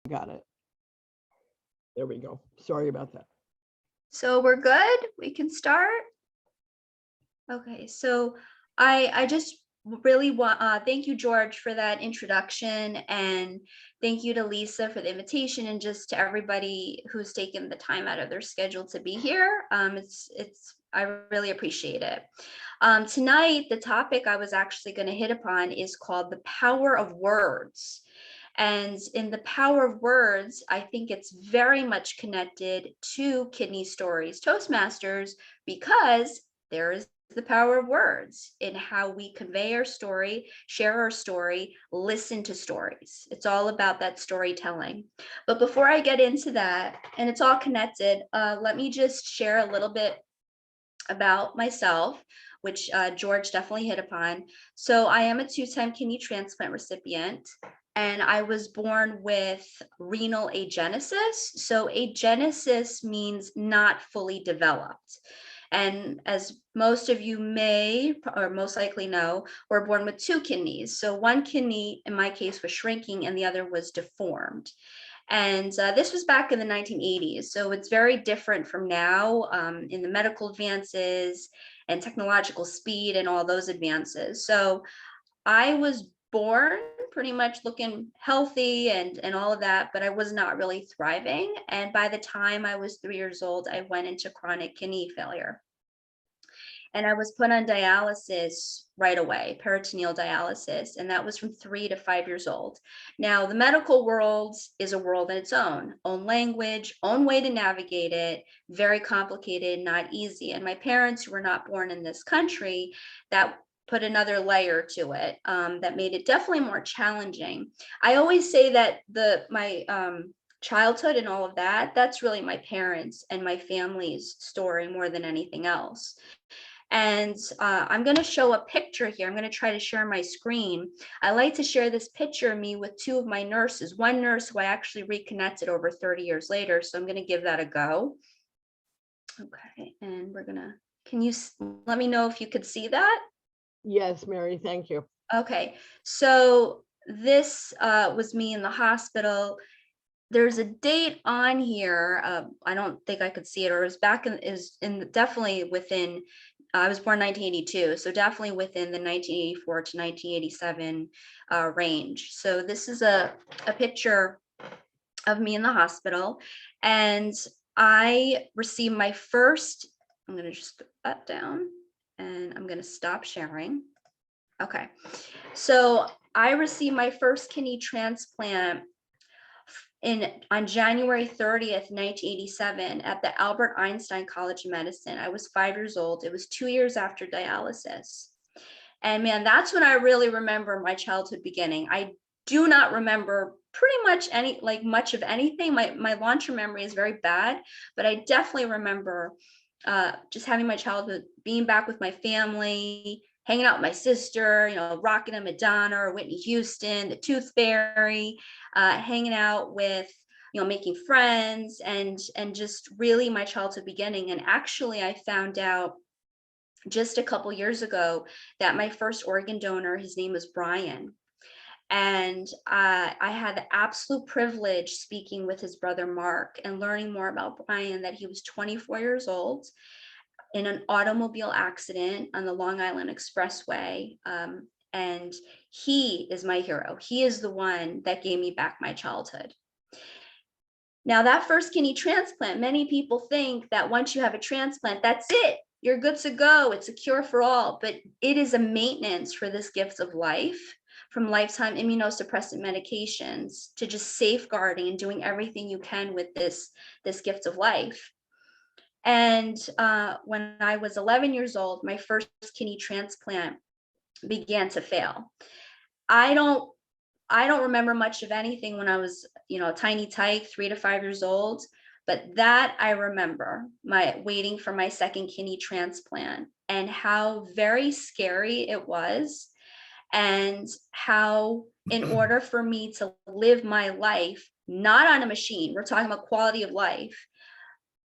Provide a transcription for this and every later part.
Got it. There we go. Sorry about that. So we're good? We can start? Okay, so I just really want, thank you, George, for that introduction, and thank you to Lisa for the invitation, and just to everybody who's taken the time out of their schedule to be here. I really appreciate it. Tonight, the topic I was actually going to hit upon is called the power of words. And in the power of words, I think it's very much connected to Kidney Stories Toastmasters, because there is the power of words in how we convey our story, share our story, listen to stories. It's all about that storytelling. But before I get into that, and it's all connected, let me just share a little bit about myself, which George definitely hit upon. So I am a two-time kidney transplant recipient, and I was born with renal agenesis. So agenesis means not fully developed. And as most of you may or most likely know, we're born with two kidneys. So one kidney, in my case, was shrinking and the other was deformed. And this was back in the 1980s. So it's very different from now in the medical advances and technological speed and all those advances. So I was born pretty much looking healthy and all of that, but I was not really thriving. And by the time I was 3 years old, I went into chronic kidney failure. And I was put on dialysis right away, peritoneal dialysis, and that was from 3 to 5 years old. Now, the medical world is a world in its own language, own way to navigate it, very complicated, not easy. And my parents, who were not born in this country, that put another layer to it that made it definitely more challenging. I always say that my childhood and all of that, that's really my parents and my family's story more than anything else. And I'm going to show a picture here. I'm going to try to share my screen. I like to share this picture of me with two of my nurses, one nurse who I actually reconnected over 30 years later. So I'm going to give that a go. Okay, and we're going to, can you let me know if you could see that? Yes, Mary, thank you. Okay, so this was me in the hospital. There's a date on here. I don't think I could see it, or it was back in definitely within. I was born 1982, so definitely within the 1984 to 1987 range. So this is a picture of me in the hospital, and I received my first. I'm going to just put that down, and I'm going to stop sharing. Okay, so I received my first kidney transplant on January 30th, 1987, at the Albert Einstein College of Medicine. I was 5 years old. It was 2 years after dialysis. And man, that's when I really remember my childhood beginning. I do not remember pretty much much of anything. My long-term memory is very bad, but I definitely remember just having my childhood, being back with my family, hanging out with my sister, rocking a Madonna or Whitney Houston, the Tooth Fairy, hanging out with, making friends, and just really my childhood beginning. And actually, I found out just a couple years ago that my first organ donor, his name was Brian. And I had the absolute privilege speaking with his brother Mark and learning more about Brian, that he was 24 years old in an automobile accident on the Long Island Expressway. And he is my hero. He is the one that gave me back my childhood. Now, that first kidney transplant, many people think that once you have a transplant, that's it. You're good to go. It's a cure for all. But it is a maintenance for this gift of life, from lifetime immunosuppressant medications to just safeguarding and doing everything you can with this gift of life. And when I was 11 years old, my first kidney transplant began to fail. I don't remember much of anything when I was, a tiny tyke, 3 to 5 years old, but that I remember, my waiting for my second kidney transplant, and how very scary it was, and how in order for me to live my life, not on a machine, we're talking about quality of life,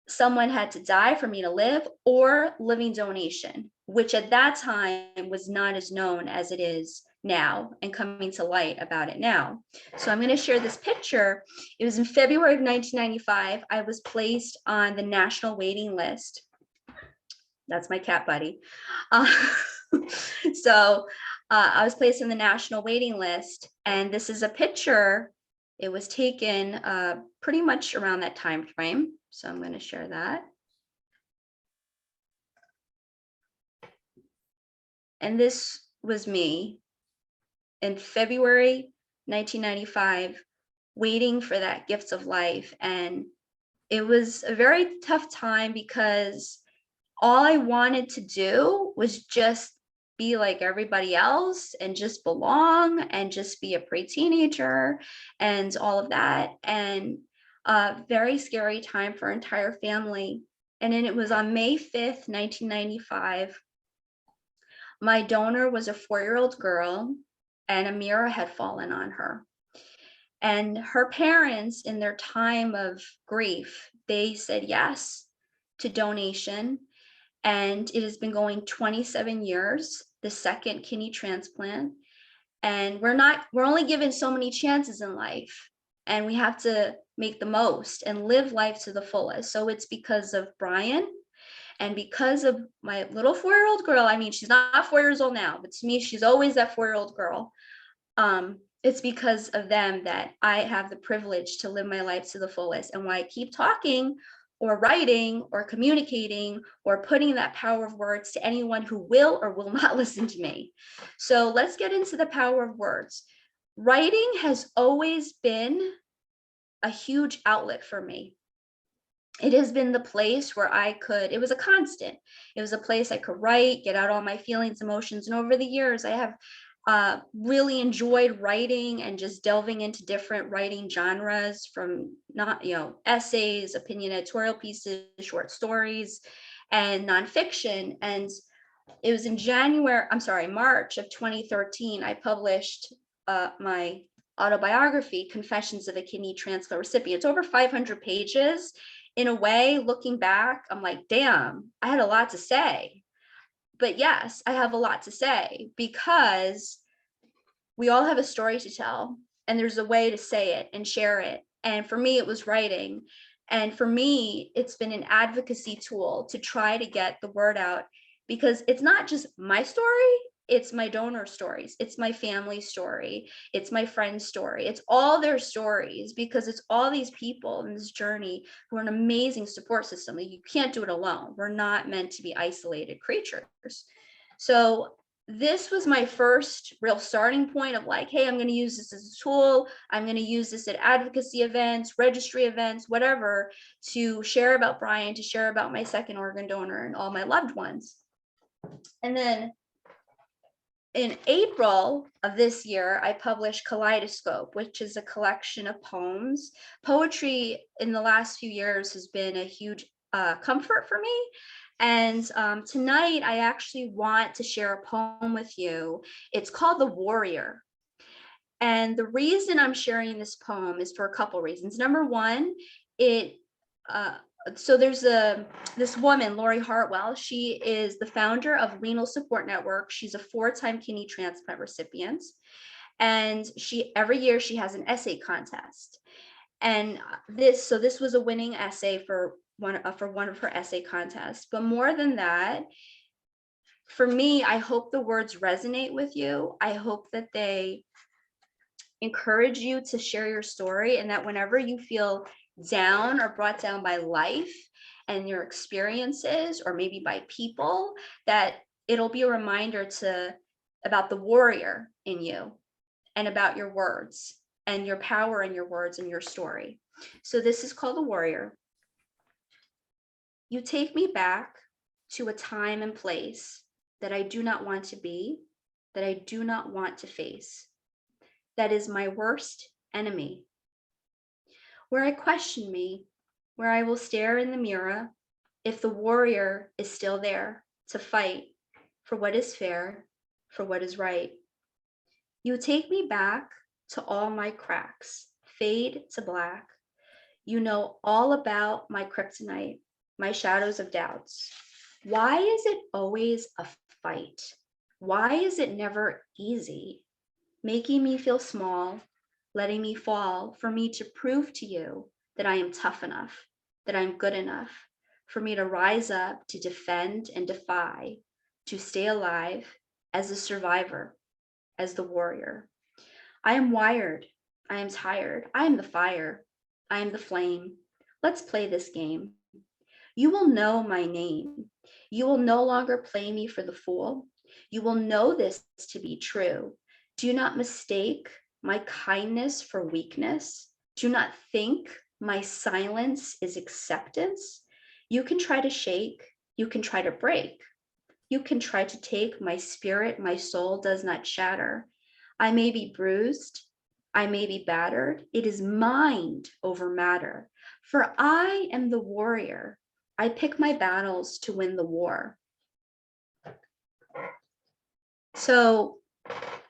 someone had to die for me to live, or living donation, which at that time was not as known as it is now and coming to light about it now. So I'm going to share this picture. It was in February of 1995. I was placed on the national waiting list. That's my cat buddy. So I was placed on the national waiting list, and this is a picture. It was taken pretty much around that time frame. So I'm going to share that. And this was me in February 1995, waiting for that gift of life. And it was a very tough time because all I wanted to do was just be like everybody else and just belong and just be a pre-teenager and all of that. And a very scary time for our entire family. And then it was on May 5th, 1995. My donor was a 4-year-old girl, and a mirror had fallen on her. And her parents, in their time of grief, they said yes to donation. And it has been going 27 years, the second kidney transplant. And we're only given so many chances in life, and we have to make the most and live life to the fullest. So it's because of Brian and because of my little 4-year-old girl. I mean, she's not 4 years old now, but to me, she's always that 4-year-old girl. It's because of them that I have the privilege to live my life to the fullest, and why I keep talking or writing or communicating or putting that power of words to anyone who will or will not listen to me. So let's get into the power of words. Writing has always been a huge outlet for me. It has been the place where it was a constant. It was a place I could write, get out all my feelings, emotions. And over the years, I have really enjoyed writing and just delving into different writing genres, from essays, opinion editorial pieces, short stories, and nonfiction. And it was in March of 2013, I published my autobiography, Confessions of a Kidney Transplant Recipient. It's over 500 pages. In a way, looking back, I'm like, damn, I had a lot to say. But yes, I have a lot to say because we all have a story to tell, and there's a way to say it and share it. And for me, it was writing. And for me, it's been an advocacy tool to try to get the word out, because it's not just my story, it's my donor stories, it's my family story, it's my friend's story, it's all their stories, because it's all these people in this journey who are an amazing support system. You can't do it alone. We're not meant to be isolated creatures. So this was my first real starting point of like, hey, I'm going to use this as a tool. I'm going to use this at advocacy events, registry events, whatever, to share about Brian, to share about my second organ donor and all my loved ones. And then in April of this year, I published Kaleidoscope, which is a collection of poems. Poetry in the last few years has been a huge comfort for me. And tonight, I actually want to share a poem with you. It's called The Warrior. And the reason I'm sharing this poem is for a couple reasons. Number one, so there's this woman, Lori Hartwell. She is the founder of Renal Support Network. She's a 4-time kidney transplant recipient. And every year she has an essay contest. And this was a winning essay for one of her essay contests. But more than that, for me, I hope the words resonate with you. I hope that they encourage you to share your story, and that whenever you feel down or brought down by life and your experiences, or maybe by people, that it'll be a reminder about the warrior in you, and about your words and your power in your words and your story. So this is called The Warrior. You take me back to a time and place that I do not want to be, that I do not want to face. That is my worst enemy. Where I question me, where I will stare in the mirror, if the warrior is still there to fight for what is fair, for what is right. You take me back to all my cracks, fade to black. You know all about my kryptonite, my shadows of doubts. Why is it always a fight? Why is it never easy? making me feel small, letting me fall for me to prove to you that I am tough enough, that I'm good enough, for me to rise up, to defend and defy, to stay alive as a survivor, as the warrior. I am wired. I am tired. I am the fire. I am the flame. Let's play this game. You will know my name. You will no longer play me for the fool. You will know this to be true. Do not mistake my kindness for weakness. Do not think my silence is acceptance. You can try to shake. You can try to break. You can try to take my spirit. My soul does not shatter. I may be bruised. I may be battered. It is mind over matter. For I am the warrior. I pick my battles to win the war. So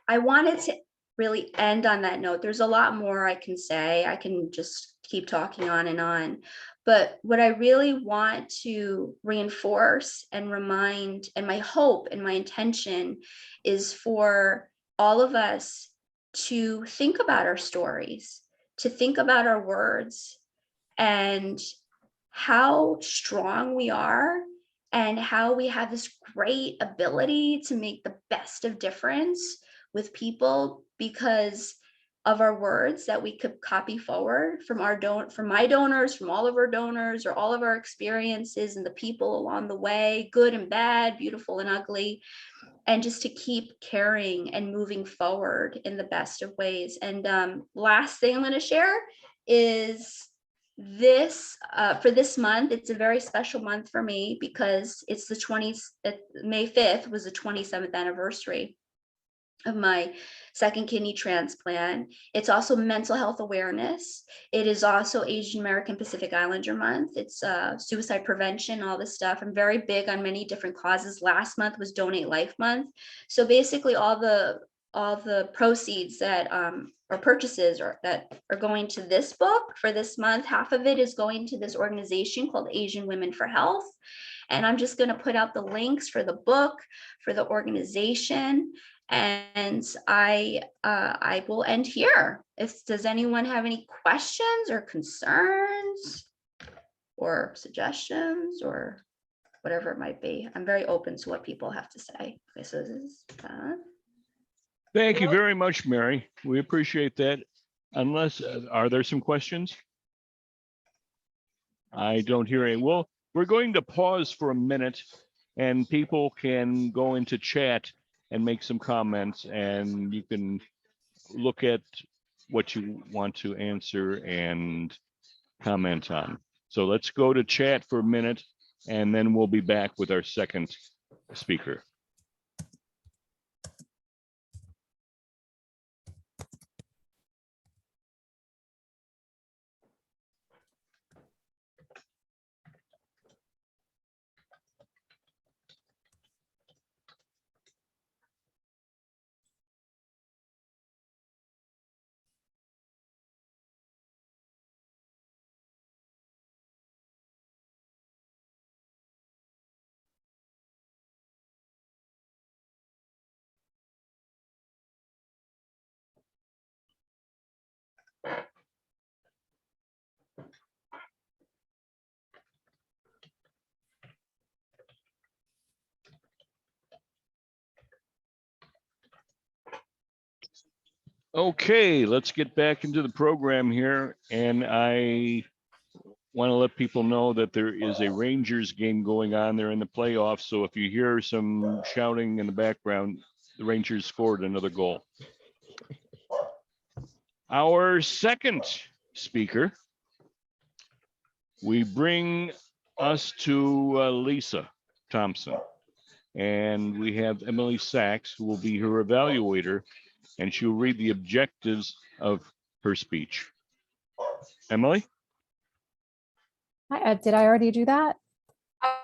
I wanted to really end on that note. There's a lot more I can say. I can just keep talking on and on. But what I really want to reinforce and remind, and my hope and my intention is for all of us to think about our stories, to think about our words, and how strong we are, and how we have this great ability to make the best of difference with people because of our words that we could copy forward from from my donors, from all of our donors, or all of our experiences and the people along the way, good and bad, beautiful and ugly, and just to keep caring and moving forward in the best of ways. And last thing I'm going to share is this for this month. It's a very special month for me because it's the 20th, May 5th was the 27th anniversary of my second kidney transplant. It's also mental health awareness. It is also Asian American Pacific Islander month. It's suicide prevention, all this stuff. I'm very big on many different causes. Last month was Donate Life Month. So basically all the proceeds that or purchases that are going to this book for this month, half of it is going to this organization called Asian Women for Health. And I'm just going to put out the links for the book, for the organization. And I will end here. Does anyone have any questions or concerns or suggestions or whatever it might be? I'm very open to what people have to say. Okay, so this is Thank you very much, Mary. We appreciate that. Unless, are there some questions? I don't hear any. Well, we're going to pause for a minute and people can go into chat and make some comments, and you can look at what you want to answer and comment on. So let's go to chat for a minute and then we'll be back with our second speaker. Okay, let's get back into the program here. And I want to let people know that there is a Rangers game going on there in the playoffs. So if you hear some shouting in the background, the Rangers scored another goal. Our second speaker, we bring us to Lisa Thompson. And we have Emily Sachs, who will be her evaluator, and she'll read the objectives of her speech. Emily? Hi, did I already do that?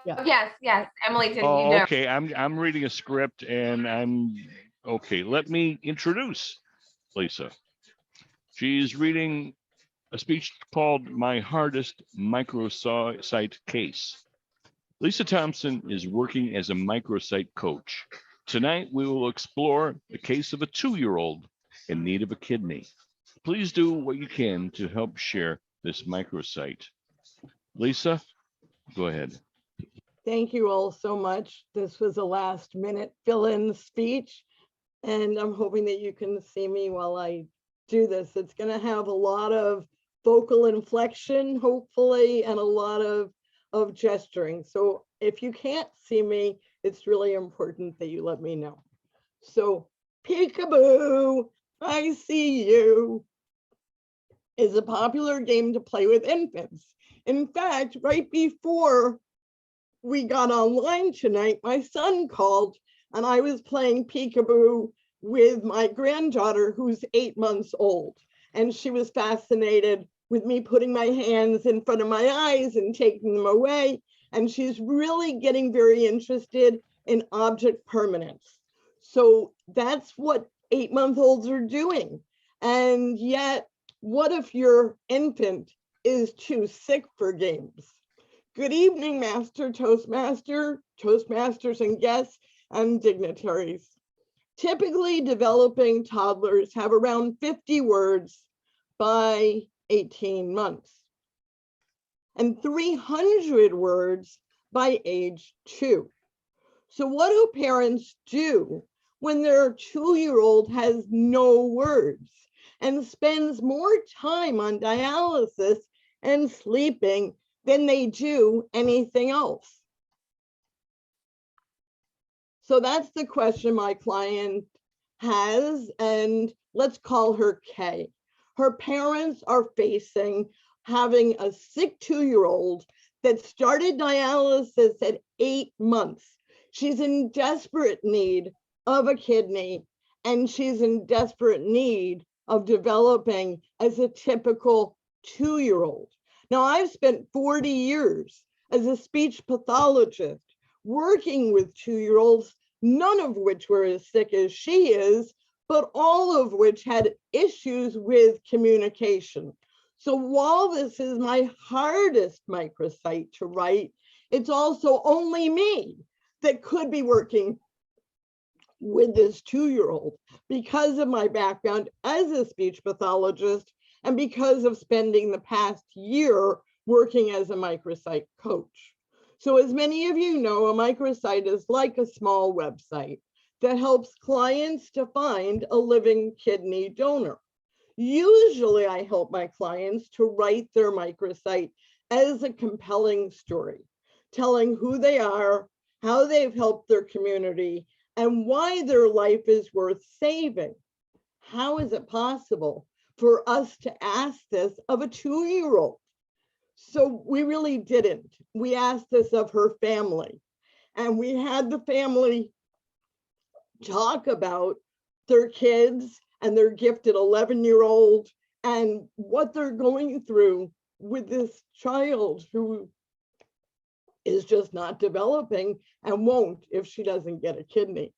Yeah. Yes, Emily did. Oh, You know. okay. I'm reading a script and I'm okay. Let me introduce Lisa. She's reading a speech called My Hardest Microsite Case. Lisa Thompson is working as a microsite coach. Tonight, we will explore the case of a 2-year-old in need of a kidney. Please do what you can to help share this microsite. Lisa, go ahead. Thank you all so much. This was a last minute fill-in speech, and I'm hoping that you can see me while I do this. It's going to have a lot of vocal inflection, hopefully, and a lot of gesturing. So if you can't see me, it's really important that you let me know. So peekaboo, I see you is a popular game to play with infants. In fact, right before we got online tonight, my son called and I was playing peekaboo with my granddaughter who's 8 months old. And she was fascinated with me putting my hands in front of my eyes and taking them away. And she's really getting very interested in object permanence. So that's what 8-month-olds are doing. And yet, what if your infant is too sick for games? Good evening, Master Toastmaster, Toastmasters and guests and dignitaries. Typically, developing toddlers have around 50 words by 18 months and 300 words by age 2. So what do parents do when their 2-year-old has no words and spends more time on dialysis and sleeping than they do anything else? So that's the question my client has, and let's call her Kay. Her parents are facing having a sick 2-year-old that started dialysis at 8 months. She's in desperate need of a kidney, and she's in desperate need of developing as a typical 2-year-old. Now, I've spent 40 years as a speech pathologist working with 2-year-olds, none of which were as sick as she is, but all of which had issues with communication. So while this is my hardest microsite to write, it's also only me that could be working with this 2-year-old because of my background as a speech pathologist and because of spending the past year working as a microsite coach. So as many of you know, a microsite is like a small website that helps clients to find a living kidney donor. Usually I help my clients to write their microsite as a compelling story, telling who they are, how they've helped their community, and why their life is worth saving. How is it possible for us to ask this of a 2-year-old? So we really didn't. We asked this of her family, and we had the family talk about their kids and their gifted 11-year-old and what they're going through with this child who is just not developing and won't if she doesn't get a kidney.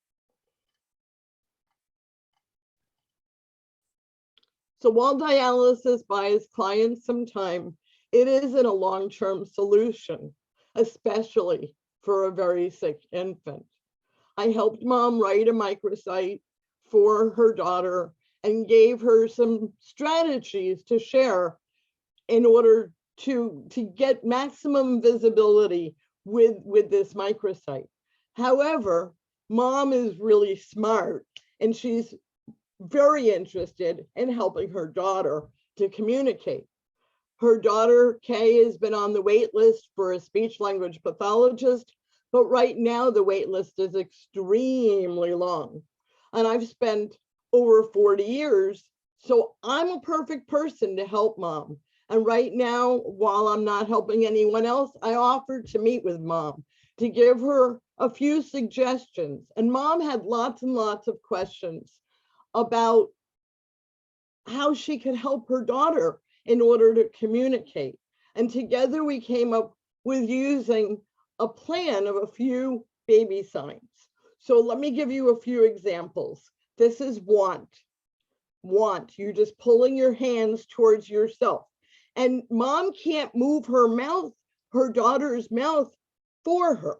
So while dialysis buys clients some time, it isn't a long-term solution, especially for a very sick infant. I helped mom write a microsite for her daughter and gave her some strategies to share in order to get maximum visibility with this microsite. However, mom is really smart and she's very interested in helping her daughter to communicate. Her daughter, Kay, has been on the wait list for a speech language pathologist, but right now the wait list is extremely long. And I've spent over 40 years, so I'm a perfect person to help mom. And right now, while I'm not helping anyone else, I offered to meet with mom to give her a few suggestions. And mom had lots and lots of questions about how she could help her daughter in order to communicate. And together we came up with using a plan of a few baby signs. So let me give you a few examples. This is want. Want, you're just pulling your hands towards yourself. And mom can't move her mouth, her daughter's mouth for her.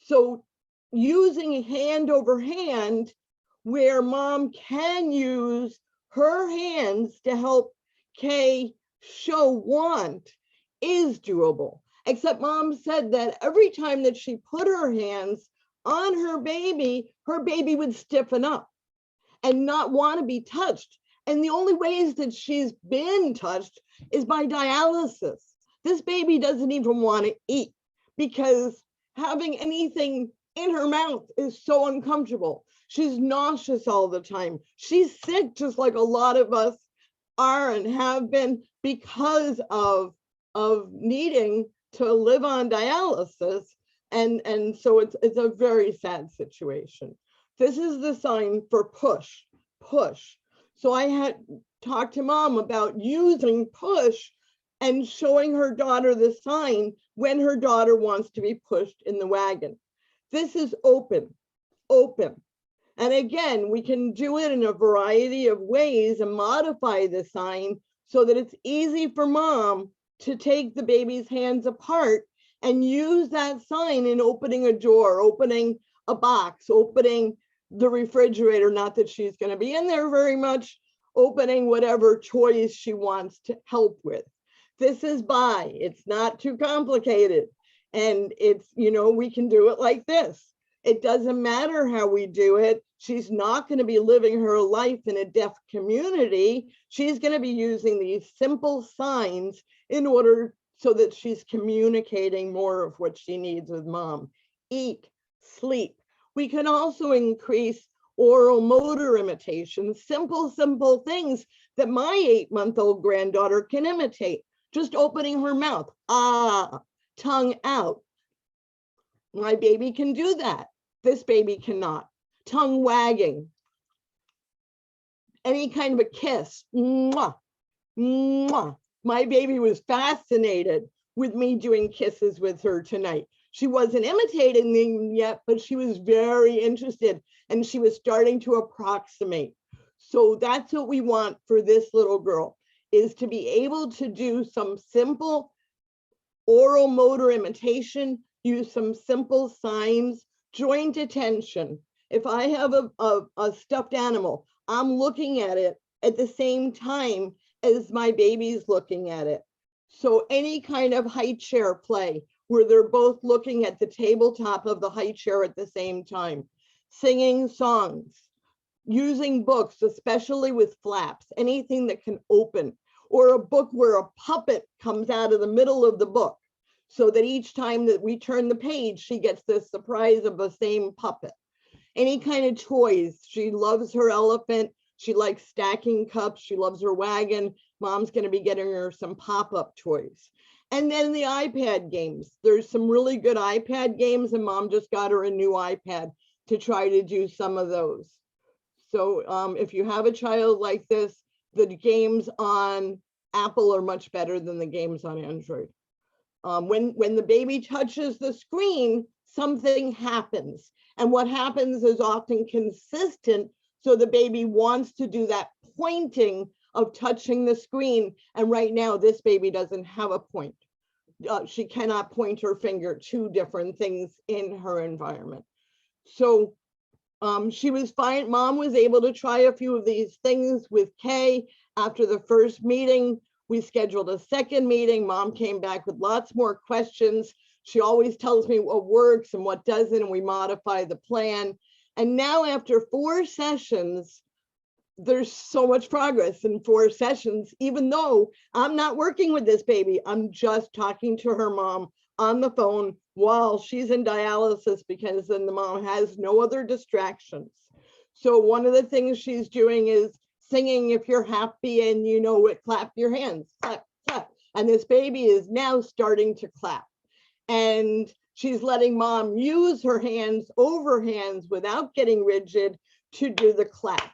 So using hand over hand where mom can use her hands to help Kay show want is doable. Except mom said that every time that she put her hands on her baby would stiffen up and not want to be touched. And the only ways that she's been touched is by dialysis. This baby doesn't even want to eat because having anything in her mouth is so uncomfortable. She's nauseous all the time. She's sick, just like a lot of us are and have been because of needing to live on dialysis. And so it's a very sad situation. This is the sign for push. So I had talked to mom about using push and showing her daughter the sign when her daughter wants to be pushed in the wagon. This is open. And again, we can do it in a variety of ways and modify the sign so that it's easy for mom to take the baby's hands apart and use that sign in opening a door, opening a box, opening the refrigerator, not that she's going to be in there very much, opening whatever toys she wants to help with. This is by, it's not too complicated. And it's, we can do it like this. It doesn't matter how we do it. She's not going to be living her life in a deaf community. She's going to be using these simple signs in order so that she's communicating more of what she needs with mom. Eat, sleep. We can also increase oral motor imitation, simple things that my 8-month-old granddaughter can imitate. Just opening her mouth, tongue out. My baby can do that. This baby cannot. Tongue wagging. Any kind of a kiss. Mwah, mwah. My baby was fascinated with me doing kisses with her tonight. She wasn't imitating them yet, but she was very interested and she was starting to approximate. So that's what we want for this little girl, is to be able to do some simple oral motor imitation, use some simple signs, joint attention. If I have a stuffed animal, I'm looking at it at the same time as my baby's looking at it. So any kind of high chair play where they're both looking at the tabletop of the high chair at the same time, singing songs, using books, especially with flaps, anything that can open, or a book where a puppet comes out of the middle of the book, so that each time that we turn the page, she gets the surprise of the same puppet. Any kind of toys. She loves her elephant. She likes stacking cups. She loves her wagon. Mom's going to be getting her some pop-up toys. And then the iPad games. There's some really good iPad games, and mom just got her a new iPad to try to do some of those. So if you have a child like this, the games on Apple are much better than the games on Android. When the baby touches the screen, something happens. And what happens is often consistent. So the baby wants to do that pointing of touching the screen. And right now, this baby doesn't have a point. She cannot point her finger to different things in her environment. So she was fine. Mom was able to try a few of these things with Kay. After the first meeting, we scheduled a second meeting. Mom came back with lots more questions. She always tells me what works and what doesn't, and we modify the plan. And now after 4 sessions, there's so much progress in 4 sessions, even though I'm not working with this baby. I'm just talking to her mom on the phone while she's in dialysis, because then the mom has no other distractions. So one of the things she's doing is singing, "If you're happy and you know it, clap your hands, clap, clap." And this baby is now starting to clap. And she's letting mom use her hands over hands without getting rigid to do the clap.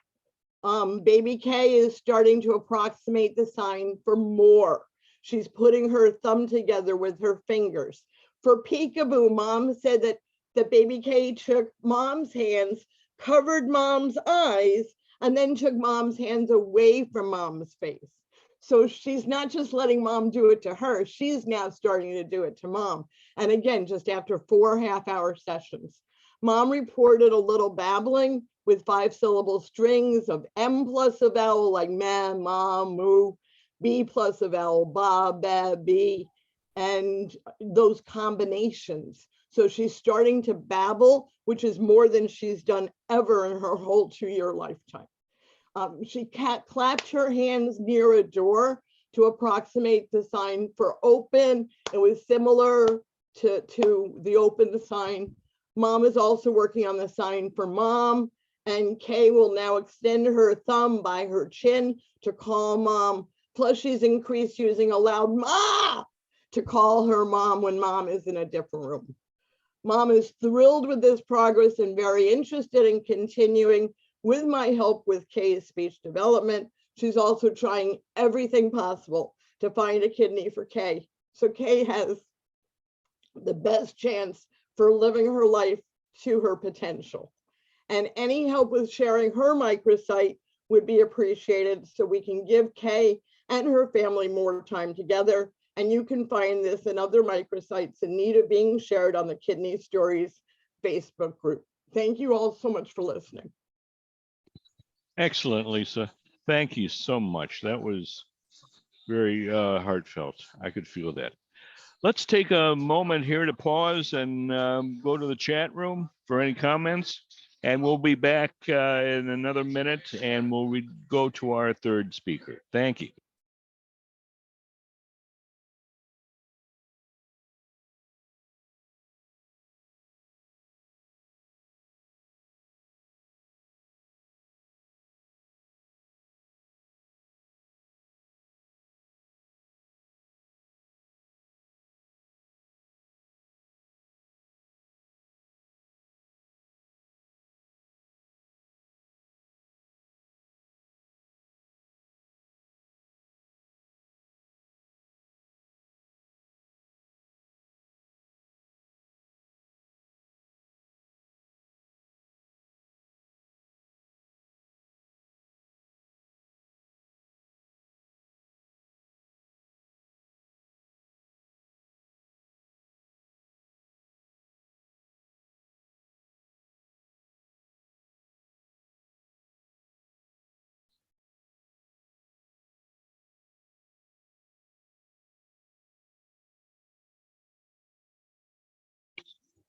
Baby Kay is starting to approximate the sign for more. She's putting her thumb together with her fingers. For peekaboo, mom said that baby Kay took mom's hands, covered mom's eyes, and then took mom's hands away from mom's face. So she's not just letting mom do it to her, she's now starting to do it to mom. And again, just after 4 half-hour sessions. Mom reported a little babbling, with 5-syllable strings of M plus a vowel like ma, ma, moo, B plus a vowel, ba, ba, bee, and those combinations. So she's starting to babble, which is more than she's done ever in her whole 2-year lifetime. She clapped her hands near a door to approximate the sign for open. It was similar to the open sign. Mom is also working on the sign for mom, and Kay will now extend her thumb by her chin to call mom. Plus she's increased using a loud ma to call her mom when mom is in a different room. Mom is thrilled with this progress and very interested in continuing with my help with Kay's speech development. She's also trying everything possible to find a kidney for Kay. So Kay has the best chance for living her life to her potential. And any help with sharing her microsite would be appreciated so we can give Kay and her family more time together. And you can find this and other microsites in need of being shared on the Kidney Stories Facebook group. Thank you all so much for listening. Excellent, Lisa. Thank you so much. That was very heartfelt. I could feel that. Let's take a moment here to pause and go to the chat room for any comments. And we'll be back in another minute and we'll go to our third speaker. Thank you.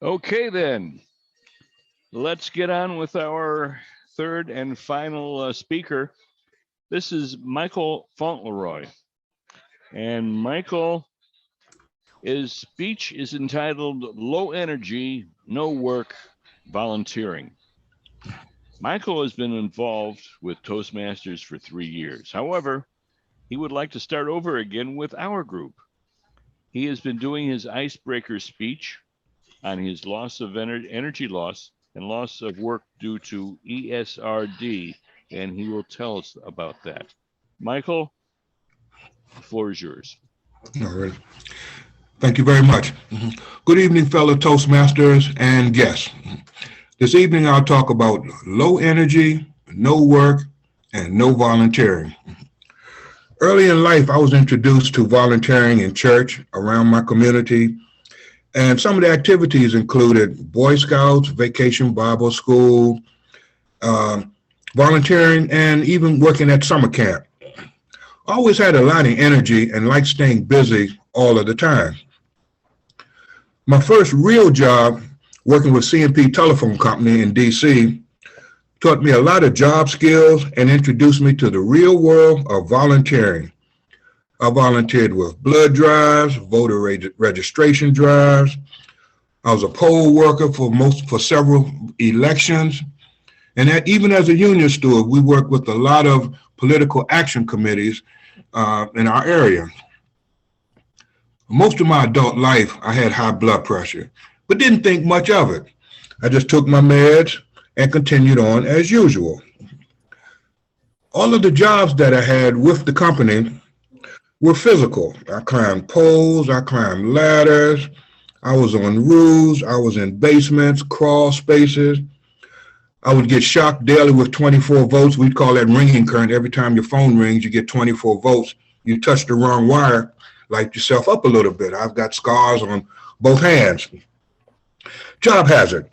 Okay, then. Let's get on with our third and final speaker. This is Michael Fauntleroy. And Michael, his speech is entitled Low Energy, No Work, Volunteering. Michael has been involved with Toastmasters for 3 years. However, he would like to start over again with our group. He has been doing his icebreaker speech on his loss of energy loss and loss of work due to ESRD, and he will tell us about that. Michael, the floor is yours. All right. Thank you very much. Good evening, fellow Toastmasters and guests. This evening, I'll talk about low energy, no work, and no volunteering. Early in life, I was introduced to volunteering in church around my community. And some of the activities included Boy Scouts, Vacation Bible School, volunteering, and even working at summer camp. I always had a lot of energy and liked staying busy all of the time. My first real job, working with C&P Telephone Company in DC, taught me a lot of job skills and introduced me to the real world of volunteering. I volunteered with blood drives, voter registration drives. I was a poll worker for several elections. And even as a union steward, we worked with a lot of political action committees in our area. Most of my adult life, I had high blood pressure, but didn't think much of it. I just took my meds and continued on as usual. All of the jobs that I had with the company were physical. I climbed poles, I climbed ladders, I was on roofs, I was in basements, crawl spaces. I would get shocked daily with 24 volts. We'd call that ringing current. Every time your phone rings, you get 24 volts. You touch the wrong wire, light yourself up a little bit. I've got scars on both hands. Job hazard.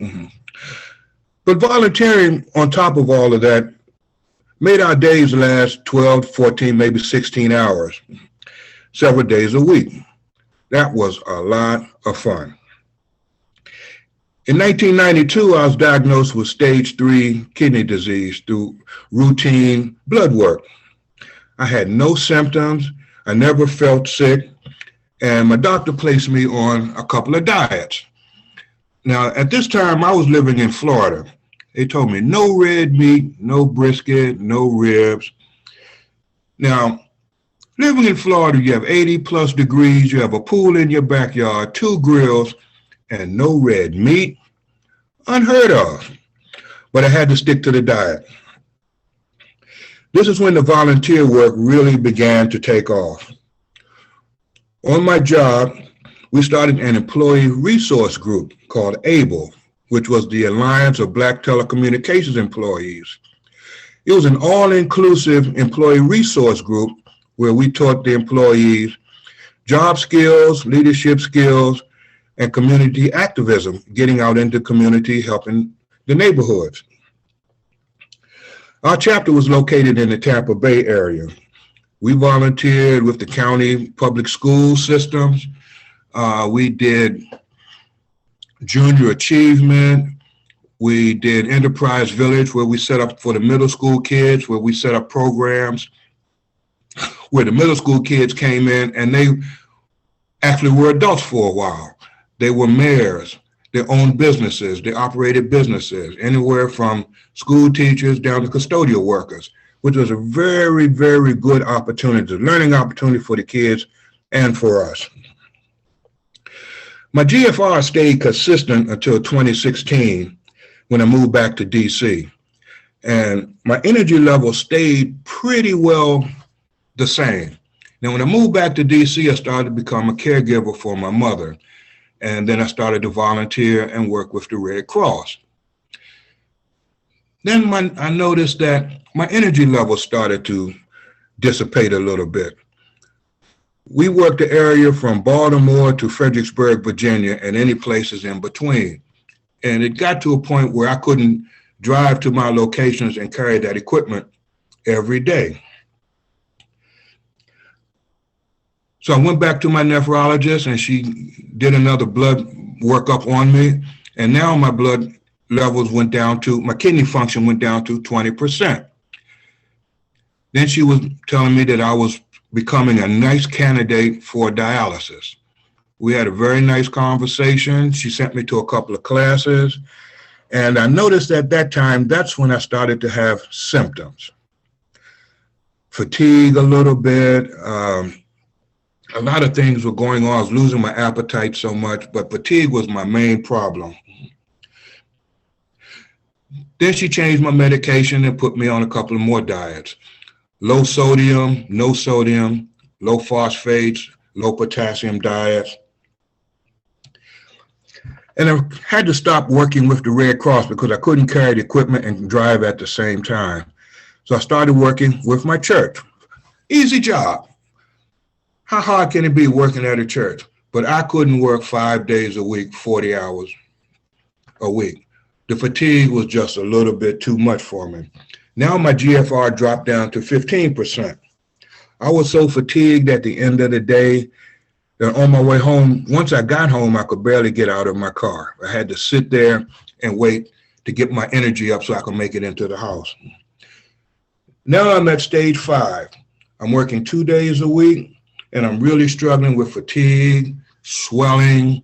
But volunteering on top of all of that made our days last 12, 14, maybe 16 hours, several days a week. That was a lot of fun. In 1992, I was diagnosed with stage 3 kidney disease through routine blood work. I had no symptoms. I never felt sick. And my doctor placed me on a couple of diets. Now, at this time, I was living in Florida. They told me no red meat, no brisket, no ribs. Now, living in Florida, you have 80 plus degrees, you have a pool in your backyard, 2 grills, and no red meat. Unheard of. But I had to stick to the diet. This is when the volunteer work really began to take off. On my job, we started an employee resource group called ABLE, which was the Alliance of Black Telecommunications Employees. It was an all-inclusive employee resource group where we taught the employees job skills, leadership skills, and community activism, getting out into community, helping the neighborhoods. Our chapter was located in the Tampa Bay area. We volunteered with the county public school systems. We did junior achievement. We did Enterprise Village, where we set up for the middle school kids, where we set up programs where the middle school kids came in and they actually were adults for a while. They were mayors, they owned businesses, they operated businesses, anywhere from school teachers down to custodial workers, which was a very, very good opportunity, learning opportunity for the kids and for us. My GFR stayed consistent until 2016 when I moved back to DC. And my energy level stayed pretty well the same. Now, when I moved back to DC, I started to become a caregiver for my mother. And then I started to volunteer and work with the Red Cross. Then I noticed that my energy level started to dissipate a little bit. We worked the area from Baltimore to Fredericksburg, Virginia, and any places in between. And it got to a point where I couldn't drive to my locations and carry that equipment every day. So I went back to my nephrologist and she did another blood workup on me. And now my blood levels went down to, my kidney function went down to 20%. Then she was telling me that I was becoming a nice candidate for dialysis. We had a very nice conversation. She sent me to a couple of classes. And I noticed at that time, that's when I started to have symptoms. Fatigue a little bit. A lot of things were going on. I was losing my appetite so much, but fatigue was my main problem. Then she changed my medication and put me on a couple of more diets. Low sodium, no sodium, low phosphates, low potassium diets. And I had to stop working with the Red Cross because I couldn't carry the equipment and drive at the same time. So I started working with my church. Easy job. How hard can it be working at a church? But I couldn't work 5 days a week, 40 hours a week. The fatigue was just a little bit too much for me. Now my GFR dropped down to 15%. I was so fatigued at the end of the day that on my way home, once I got home, I could barely get out of my car. I had to sit there and wait to get my energy up so I could make it into the house. Now I'm at stage 5. I'm working 2 days a week. And I'm really struggling with fatigue, swelling,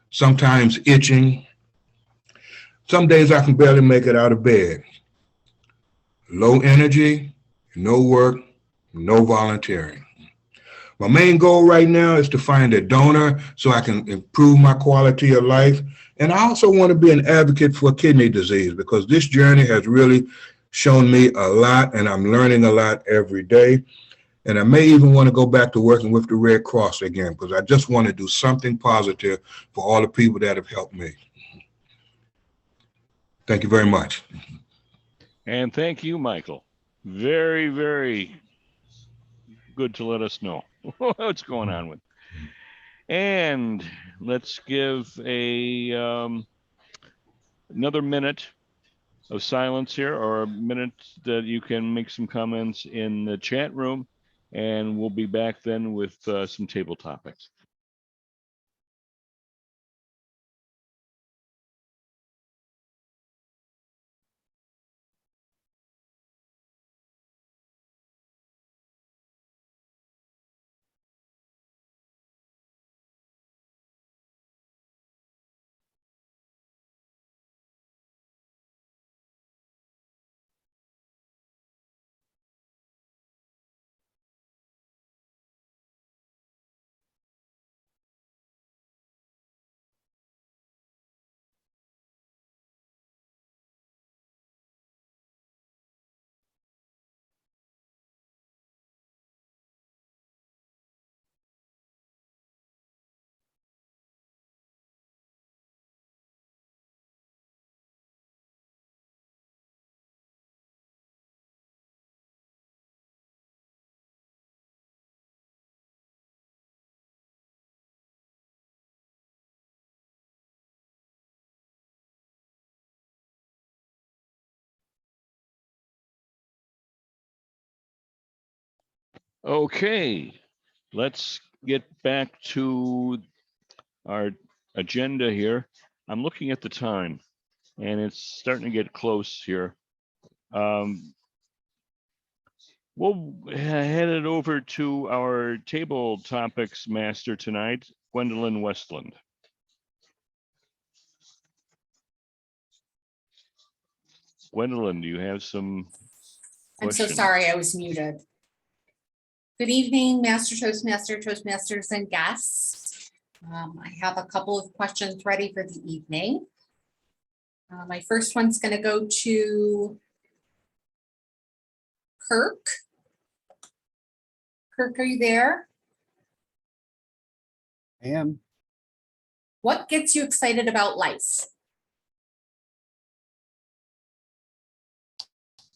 sometimes itching. Some days I can barely make it out of bed. Low energy, no work, no volunteering. My main goal right now is to find a donor so I can improve my quality of life. And I also want to be an advocate for kidney disease because this journey has really shown me a lot and I'm learning a lot every day. And I may even want to go back to working with the Red Cross again because I just want to do something positive for all the people that have helped me. Thank you very much. And thank you, Michael. Very, very good to let us know what's going on with. And let's give a another minute of silence here, or a minute that you can make some comments in the chat room, and we'll be back then with some table topics. Okay, let's get back to our agenda here. I'm looking at the time, and it's starting to get close here. We'll head it over to our table topics master tonight, Gwendolyn Westland. Gwendolyn, do you have some I'm so questions? sorry, I was muted. Good evening, Master Toastmaster, Toastmasters, and guests. I have a couple of questions ready for the evening. My first one's going to go to Kirk. Kirk, are you there? I am. What gets you excited about life?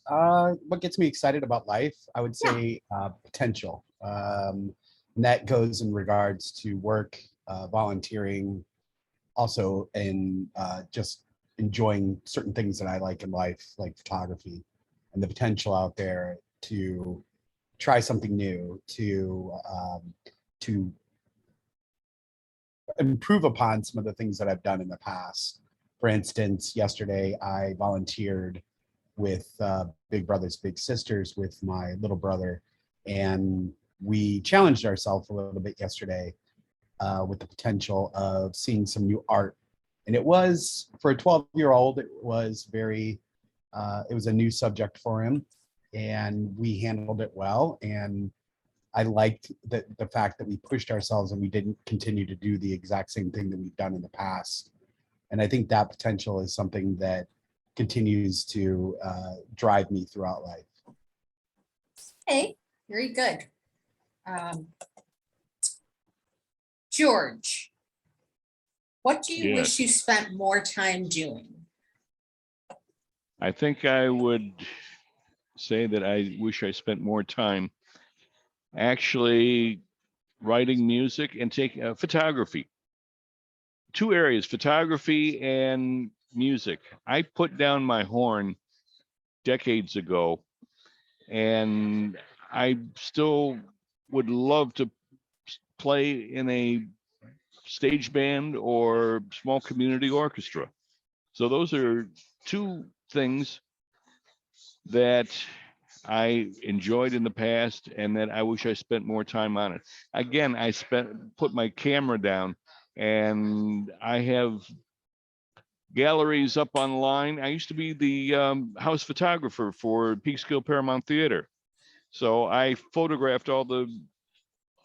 What gets me excited about life, I would say potential. And that goes in regards to work, volunteering, also in just enjoying certain things that I like in life, like photography, and the potential out there to try something new, to improve upon some of the things that I've done in the past. For instance, yesterday I volunteered with Big Brothers Big Sisters with my little brother, and we challenged ourselves a little bit yesterday with the potential of seeing some new art. And it was, for a 12-year-old, it was very it was a new subject for him, and we handled it well. And I liked the fact that we pushed ourselves and we didn't continue to do the exact same thing that we've done in the past. And I think that potential is something that continues to drive me throughout life. Hey, very good. George, what do you wish you spent more time doing? I think I would say that I wish I spent more time actually writing music and taking photography. Two areas, photography and music. I put down my horn decades ago, and I still would love to play in a stage band or small community orchestra. So those are two things that I enjoyed in the past and that I wish I spent more time on it. Again, I put my camera down, and I have galleries up online. I used to be the house photographer for Peekskill Paramount Theater. So I photographed all the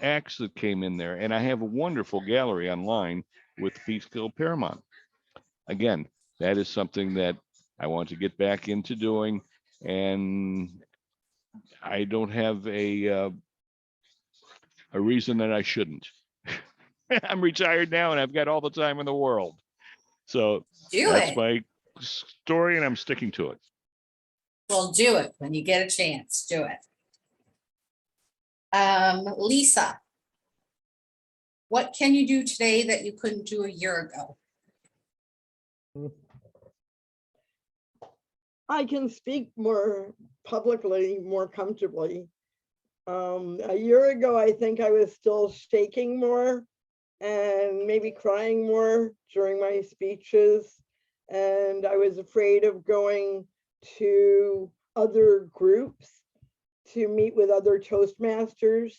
acts that came in there, and I have a wonderful gallery online with Peekskill Paramount. Again, that is something that I want to get back into doing, and I don't have a reason that I shouldn't. I'm retired now, and I've got all the time in the world. So that's my story, and I'm sticking to it. Well, do it when you get a chance. Do it. Lisa, what can you do today that you couldn't do a year ago? I can speak more publicly, more comfortably. A year ago, I think I was still shaking more and maybe crying more during my speeches. And I was afraid of going to other groups to meet with other Toastmasters.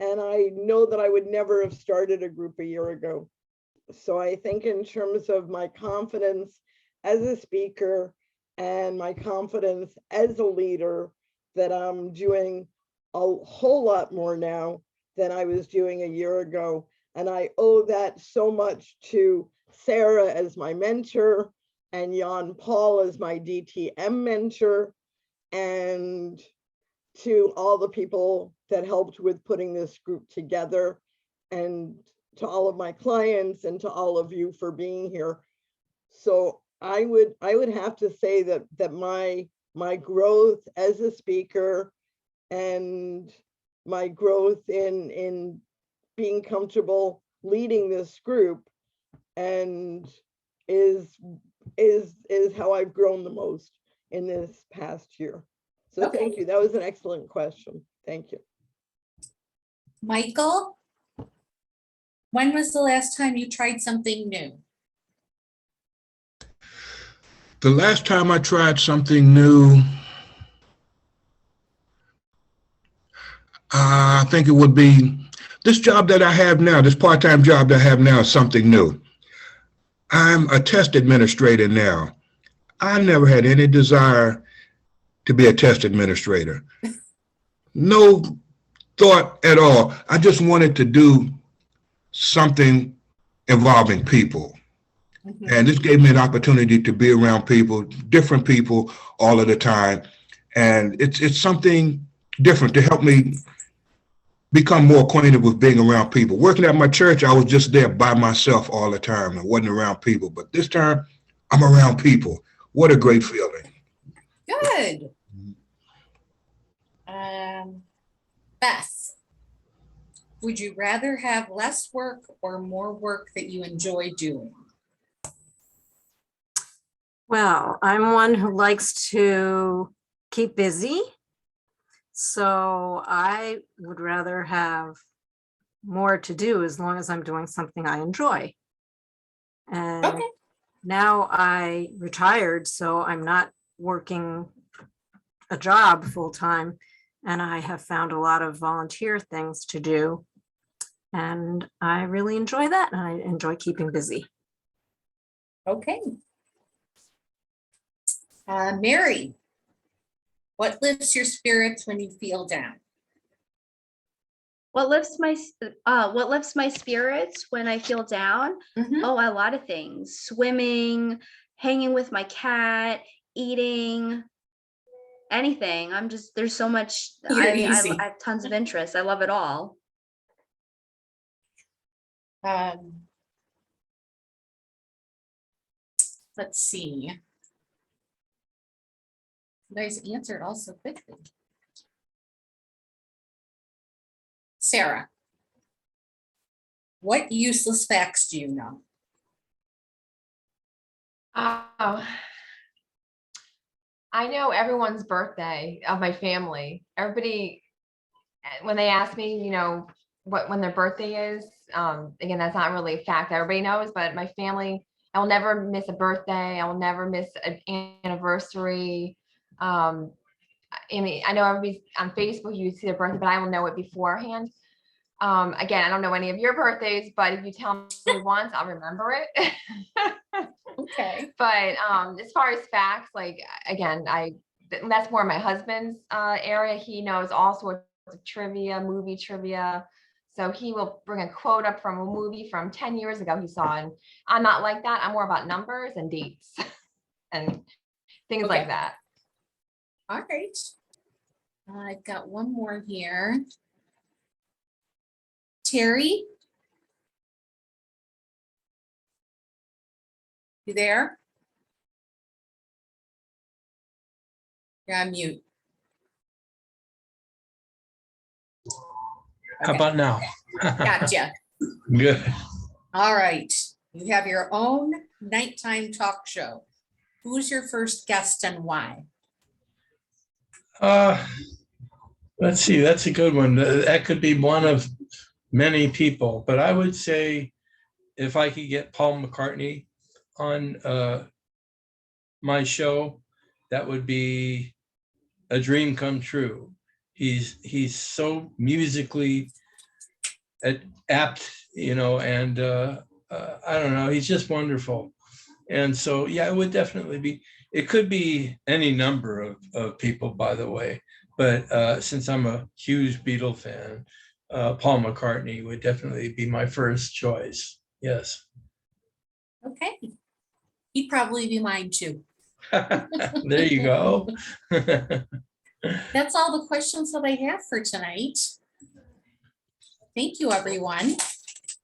And I know that I would never have started a group a year ago. So I think in terms of my confidence as a speaker and my confidence as a leader, that I'm doing a whole lot more now than I was doing a year ago. And I owe that so much to Sarah as my mentor and Jan Paul as my DTM mentor, and to all the people that helped with putting this group together, and to all of my clients and to all of you for being here. So I would have to say that my growth as a speaker and my growth in being comfortable leading this group and is how I've grown the most in this past year. So Okay. thank you. That was an excellent question. Thank you. Michael, when was the last time you tried something new? The last time I tried something new, I think it would be this job that I have now, this part-time job that I have now is something new. I'm a test administrator now. I never had any desire to be a test administrator. No thought at all. I just wanted to do something involving people. Mhm. And this gave me an opportunity to be around people, different people all of the time. And it's something different to help me become more acquainted with being around people. Working at my church, I was just there by myself all the time. I wasn't around people, but this time I'm around people. What a great feeling. Good. Beth, would you rather have less work or more work that you enjoy doing? Well, I'm one who likes to keep busy. So I would rather have more to do as long as I'm doing something I enjoy. And Okay. now I retired, so I'm not working a job full time. And I have found a lot of volunteer things to do. And I really enjoy that. And I enjoy keeping busy. Okay. Mary, what lifts your spirits when you feel down? What lifts my spirits when I feel down? Mhm. Oh, a lot of things. Swimming, hanging with my cat, eating, anything. There's so much. You're I easy. have tons of interests. I love it all. Let's see. You guys answered also quickly. Sarah, what useless facts do you know? Oh, I know everyone's birthday of my family. Everybody, when they ask me, when their birthday is, again, that's not really a fact everybody knows, but my family, I will never miss a birthday. I will never miss an anniversary. I mean, I know everybody's on Facebook, you see their birthday, but I will know it beforehand. Again, I don't know any of your birthdays, but if you tell me once, I'll remember it. Okay. But as far as facts, like, again, that's more my husband's area. He knows all sorts of trivia, movie trivia. So he will bring a quote up from a movie from 10 years ago he saw. And I'm not like that. I'm more about numbers and dates and things Okay. like that. All right. I've got one more here. Terry? You there? You're on mute. How Okay, about now? gotcha. Good. All right. You have your own nighttime talk show. Who's your first guest and why? Let's see, that's a good one. That could be one of many people, but I would say if I could get Paul McCartney on my show, that would be a dream come true. He's so musically apt, you know, and I don't know, he's just wonderful. And so, yeah, it would definitely be, it could be any number of people, by the way. But since I'm a huge Beatle fan, Paul McCartney would definitely be my first choice. Yes. Okay. He'd probably be mine too. There you go. That's all the questions that I have for tonight. Thank you, everyone.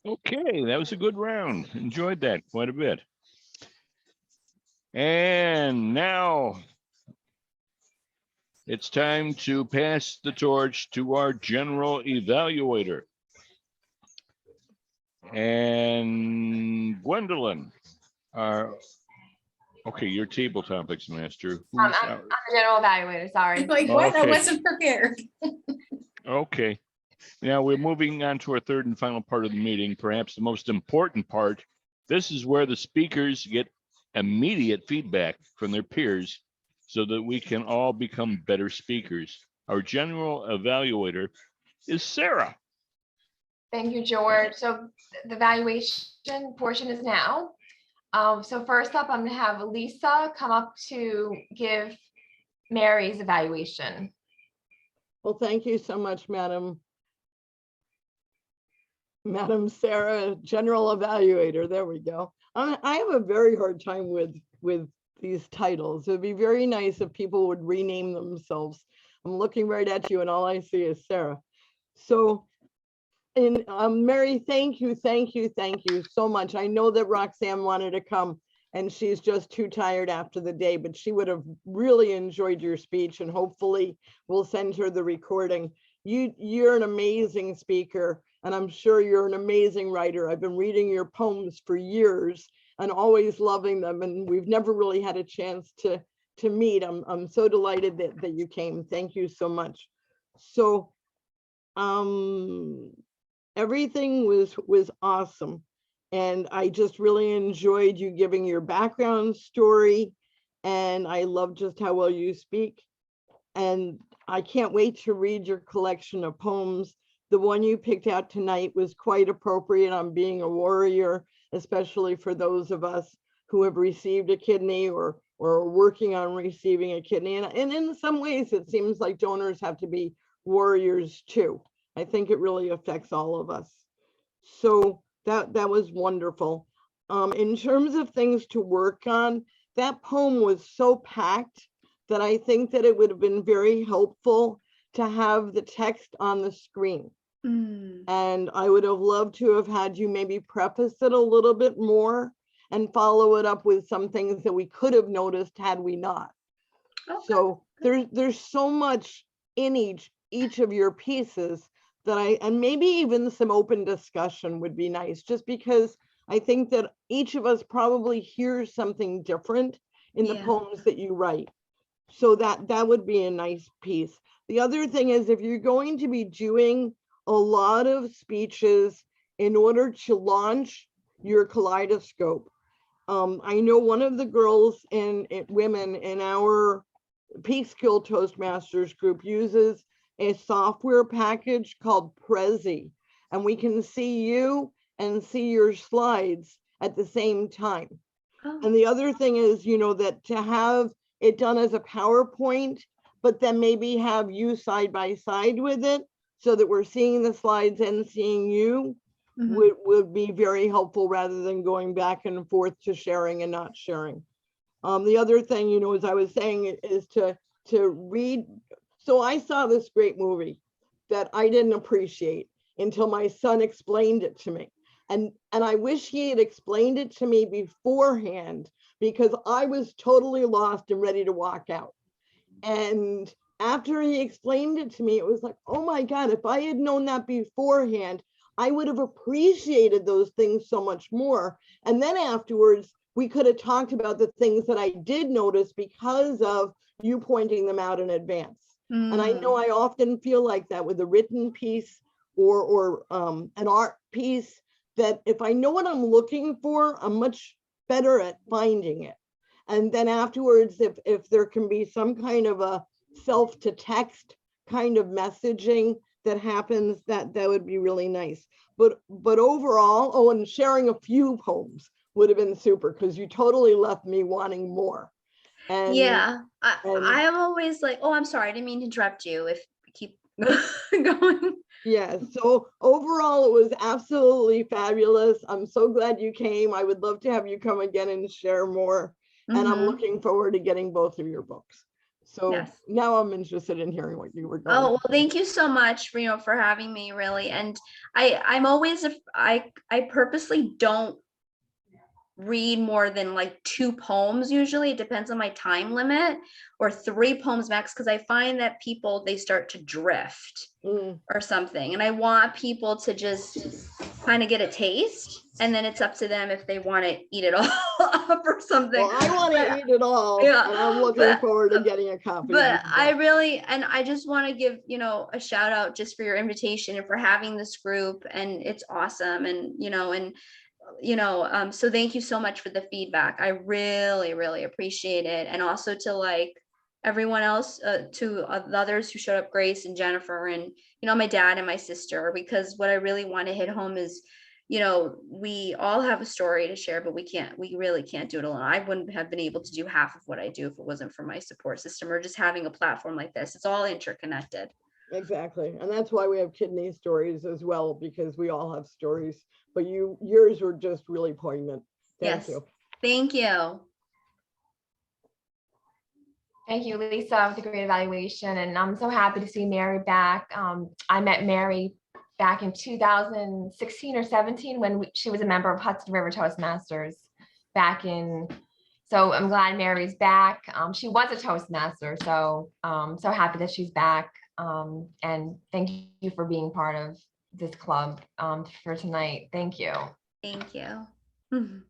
Okay, that was a good round. Enjoyed that quite a bit. And now it's time to pass the torch to our general evaluator. And Gwendolyn, okay, your table topics master. I'm the general evaluator, sorry. Like, what? I Okay. wasn't prepared. Okay. Now we're moving on to our third and final part of the meeting, perhaps the most important part. This is where the speakers get immediate feedback from their peers so that we can all become better speakers. Our general evaluator is Sarah. Thank you, George. So the evaluation portion is now. So first up, I'm gonna have Lisa come up to give Mary's evaluation. Well, thank you so much, Madam Sarah, General Evaluator. There we go. I have a very hard time with these titles. It'd be very nice if people would rename themselves. I'm looking right at you and all I see is Sarah. So, and Mary, thank you so much. I know that Roxanne wanted to come and she's just too tired after the day, but she would have really enjoyed your speech and hopefully we'll send her the recording. You're an amazing speaker and I'm sure you're an amazing writer. I've been reading your poems for years and always loving them, and we've never really had a chance to meet. I'm so delighted that you came. Thank you so much. So everything was awesome. And I just really enjoyed you giving your background story. And I love just how well you speak. And I can't wait to read your collection of poems. The one you picked out tonight was quite appropriate on being a warrior, especially for those of us who have received a kidney or are working on receiving a kidney. And in some ways, it seems like donors have to be warriors too. I think it really affects all of us. So that was wonderful. In terms of things to work on, that poem was so packed that I think that it would have been very helpful to have the text on the screen. And I would have loved to have had you maybe preface it a little bit more and follow it up with some things that we could have noticed had we not. Okay. So there's so much in each of your pieces that and maybe even some open discussion would be nice, just because I think that each of us probably hears something different in the poems that you write. So that would be a nice piece. The other thing is, if you're going to be doing a lot of speeches in order to launch your kaleidoscope, I know one of the girls and women in our Peekskill Toastmasters group uses a software package called Prezi, and we can see you and see your slides at the same time. Oh. And the other thing is, you know, that to have it done as a PowerPoint, but then maybe have you side by side with it so that we're seeing the slides and seeing you would be very helpful, rather than going back and forth to sharing and not sharing. The other thing, you know, as I was saying, is to read. So I saw this great movie that I didn't appreciate until my son explained it to me. And I wish he had explained it to me beforehand, because I was totally lost and ready to walk out. And after he explained it to me, it was like, oh my God, if I had known that beforehand, I would have appreciated those things so much more. And then afterwards, we could have talked about the things that I did notice because of you pointing them out in advance. And I know I often feel like that with a written piece or an art piece, that if I know what I'm looking for, I'm much better at finding it. And then afterwards, if there can be some kind of a self to text kind of messaging that happens, that would be really nice. But overall, oh, and sharing a few poems would have been super, because you totally left me wanting more. And Yeah, and- I'm always like, oh, I'm sorry, I didn't mean to interrupt you. If keep going. yeah, so overall, it was absolutely fabulous. I'm so glad you came. I would love to have you come again and share more. And I'm Mhm. looking forward to getting both of your books. So Yes. now I'm interested in hearing what you were going. Oh, well, to say. thank you so much, for having me, really. And I'm always, I purposely don't read more than like 2 poems usually. It depends on my time limit, or 3 poems max, because I find that people, they start to drift Mm. or something. And I want people to just kind of get a taste, and then it's up to them if they want to eat it all up or something. Well, I want to eat it all, Yeah, and I'm looking but- forward to getting a copy. of But your I book. really, and I just want to give, a shout out just for your invitation and for having this group, and it's awesome. And, so thank you so much for the feedback. I really, really appreciate it. And also to like everyone else, to the others who showed up, Grace and Jennifer, and, my dad and my sister, because what I really want to hit home is, we all have a story to share, but we really can't do it alone. I wouldn't have been able to do half of what I do if it wasn't for my support system, or just having a platform like this. It's all interconnected. Exactly. And that's why we have kidney stories as well, because we all have stories, but yours were just really poignant. Thank Yes. you. Thank you. Thank you, Lisa, with the great evaluation. And I'm so happy to see Mary back. I met Mary back in 2016 or 17 when she was a member of Hudson River Toastmasters so I'm glad Mary's back. She was a Toastmaster, so so happy that she's back. And thank you for being part of this club for tonight. Thank you. Thank you. Mhm.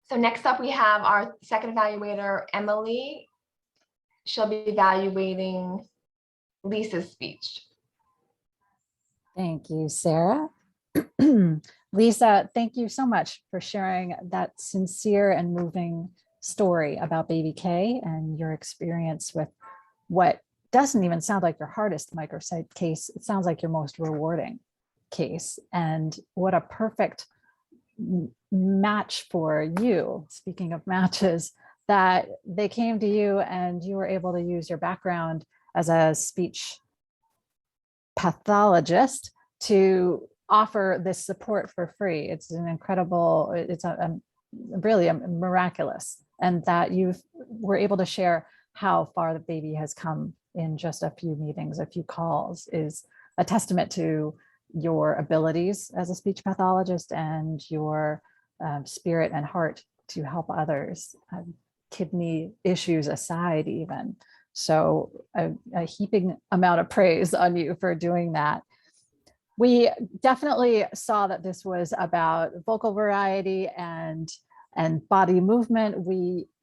So next up, we have our second evaluator, Emily. She'll be evaluating Lisa's speech. Thank you, Sarah. Lisa, thank you so much for sharing that sincere and moving story about baby K and your experience with what doesn't even sound like your hardest microsite case. It sounds like your most rewarding case. And what a perfect match for you. Speaking of matches, that they came to you and you were able to use your background as a speech pathologist to offer this support for free. It's an incredible, it's really miraculous. And that you were able to share how far the baby has come in just a few meetings, a few calls, is a testament to your abilities as a speech pathologist and your spirit and heart to help others, kidney issues aside even. So a heaping amount of praise on you for doing that. We definitely saw that this was about vocal variety and body movement.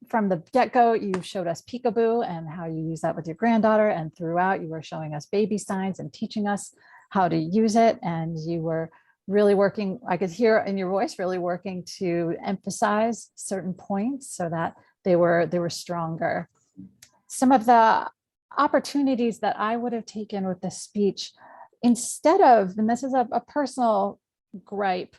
From the get-go, you showed us peekaboo and how you use that with your granddaughter, and throughout you were showing us baby signs and teaching us how to use it. And you were really working, I could hear in your voice, really working to emphasize certain points so that they were stronger. Some of the opportunities that I would have taken with this speech, instead of, and this is a personal gripe,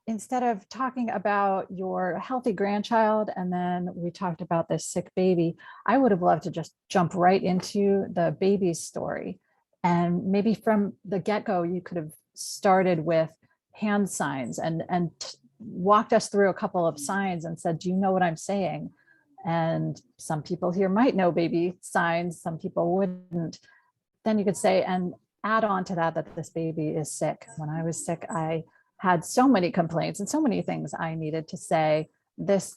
instead of talking about your healthy grandchild and then we talked about this sick baby, I would have loved to just jump right into the baby's story. And maybe from the get-go, you could have started with hand signs and walked us through a couple of signs and said, do you know what I'm saying? And some people here might know baby signs, some people wouldn't. Then you could say, and add on to that this baby is sick. When I was sick, I had so many complaints and so many things I needed to say. This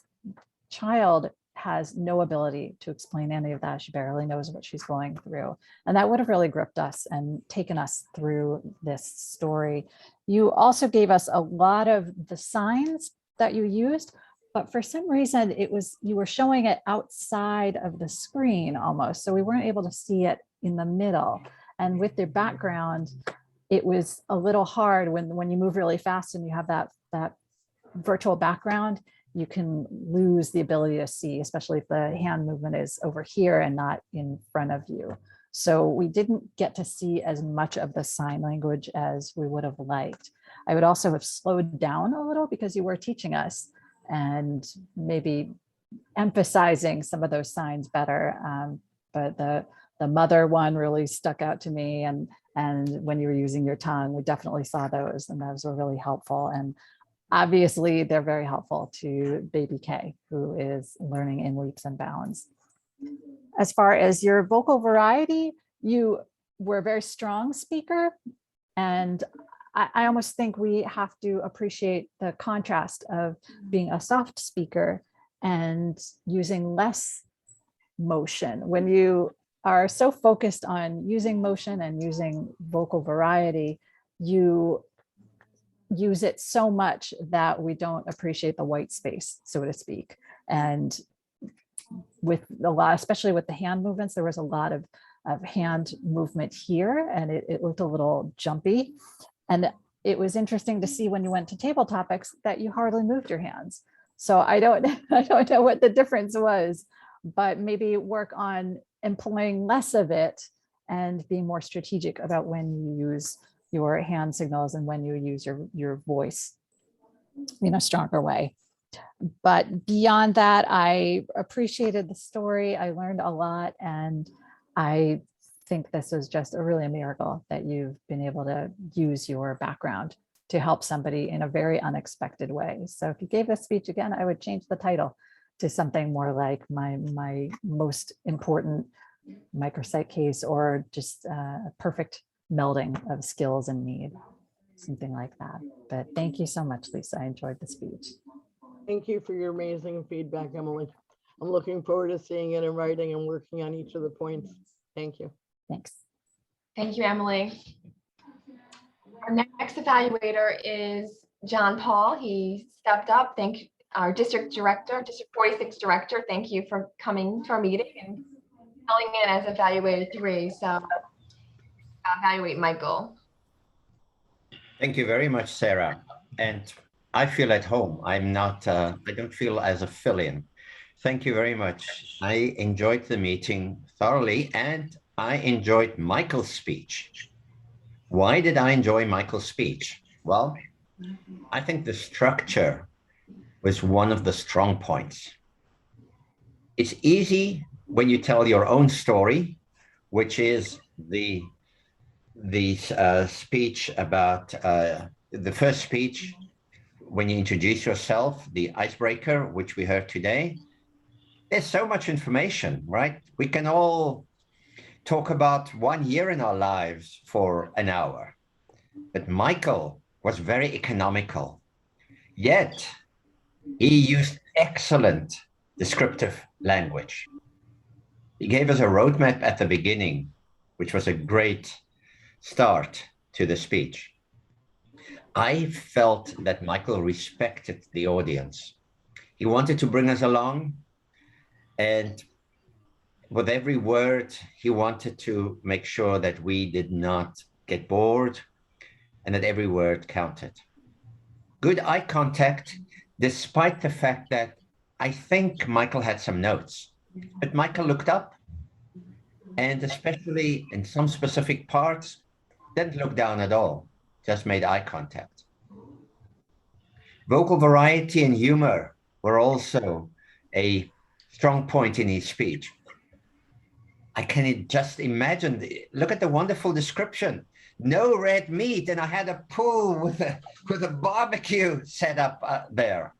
child has no ability to explain any of that. She barely knows what she's going through. And that would have really gripped us and taken us through this story. You also gave us a lot of the signs that you used, but for some reason you were showing it outside of the screen almost. So we weren't able to see it in the middle. And with the background, it was a little hard when you move really fast and you have that virtual background, you can lose the ability to see, especially if the hand movement is over here and not in front of you. So we didn't get to see as much of the sign language as we would have liked. I would also have slowed down a little because you were teaching us and maybe emphasizing some of those signs better. But the mother one really stuck out to me. And when you were using your tongue, we definitely saw those, and those were really helpful. And obviously they're very helpful to baby K, who is learning in leaps and bounds. As far as your vocal variety, you were a very strong speaker. And I almost think we have to appreciate the contrast of being a soft speaker and using less motion. When you are so focused on using motion and using vocal variety, you use it so much that we don't appreciate the white space, so to speak. And with a lot, especially with the hand movements, there was a lot of hand movement here, and it looked a little jumpy. And it was interesting to see when you went to table topics that you hardly moved your hands. So I don't know what the difference was, but maybe work on employing less of it and being more strategic about when you use your hand signals and when you use your voice in a stronger way. But beyond that, I appreciated the story. I learned a lot, and I think this was just really a miracle that you've been able to use your background to help somebody in a very unexpected way. So if you gave this speech again, I would change the title to something more like my most important microsite case, or just a perfect melding of skills and need, something like that. But thank you so much, Lisa. I enjoyed the speech. Thank you for your amazing feedback, Emily. I'm looking forward to seeing it in writing and working on each of the points. Thank you. Thanks. Thank you, Emily. Our next evaluator is John Paul. He stepped up. Thank you, our district director, District 46 director. Thank you for coming to our meeting and filling in as evaluator 3. So evaluate Michael. Thank you very much, Sarah. And I feel at home. I'm not, I don't feel as a fill-in. Thank you very much. I enjoyed the meeting thoroughly, and I enjoyed Michael's speech. Why did I enjoy Michael's speech? Well, I think the structure was one of the strong points. It's easy when you tell your own story, which is the speech about the first speech when you introduce yourself, the icebreaker, which we heard today. There's so much information, right? We can all talk about 1 year in our lives for an hour. But Michael was very economical, yet he used excellent descriptive language. He gave us a roadmap at the beginning, which was a great start to the speech. I felt that Michael respected the audience. He wanted to bring us along, and with every word, he wanted to make sure that we did not get bored and that every word counted. Good eye contact, despite the fact that I think Michael had some notes, but Michael looked up, and especially in some specific parts, didn't look down at all, just made eye contact. Vocal variety and humor were also a strong point in his speech. I can just imagine, look at the wonderful description. No red meat, and I had a pool with a barbecue set up there.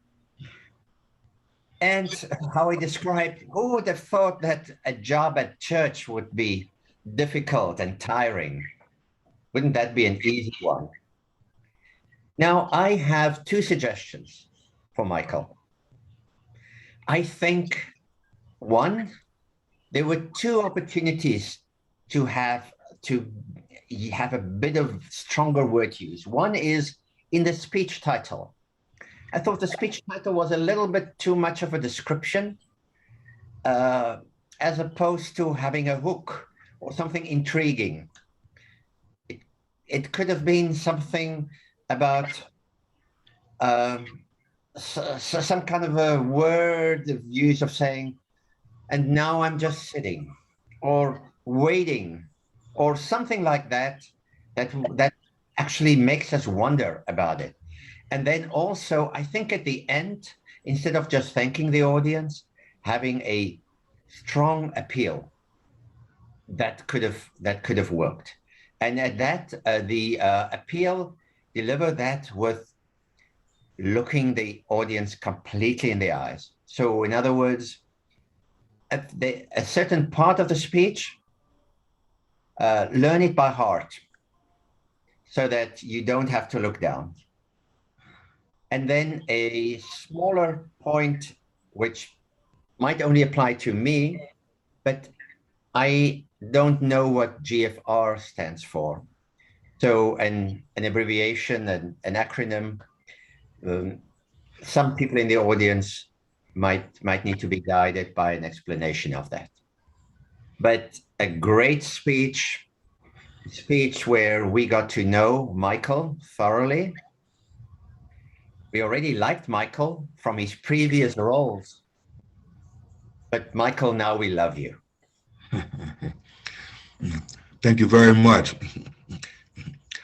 And how he described, who would have thought that a job at church would be difficult and tiring? Wouldn't that be an easy one? Now, I have 2 suggestions for Michael. I think, one, there were 2 opportunities to have a bit of stronger word use. One is in the speech title. I thought the speech title was a little bit too much of a description, as opposed to having a hook or something intriguing. It could have been something about some kind of a word of use of saying, and now I'm just sitting, or waiting, or something like that, that actually makes us wonder about it. And then also, I think at the end, instead of just thanking the audience, having a strong appeal that could have worked. And at that, the appeal, deliver that with looking the audience completely in the eyes. So in other words, a certain part of the speech, learn it by heart so that you don't have to look down. And then a smaller point, which might only apply to me, but I don't know what GFR stands for. So an abbreviation, an acronym, some people in the audience might need to be guided by an explanation of that. But a great speech where we got to know Michael thoroughly. We already liked Michael from his previous roles. But Michael, now we love you. Thank you very much.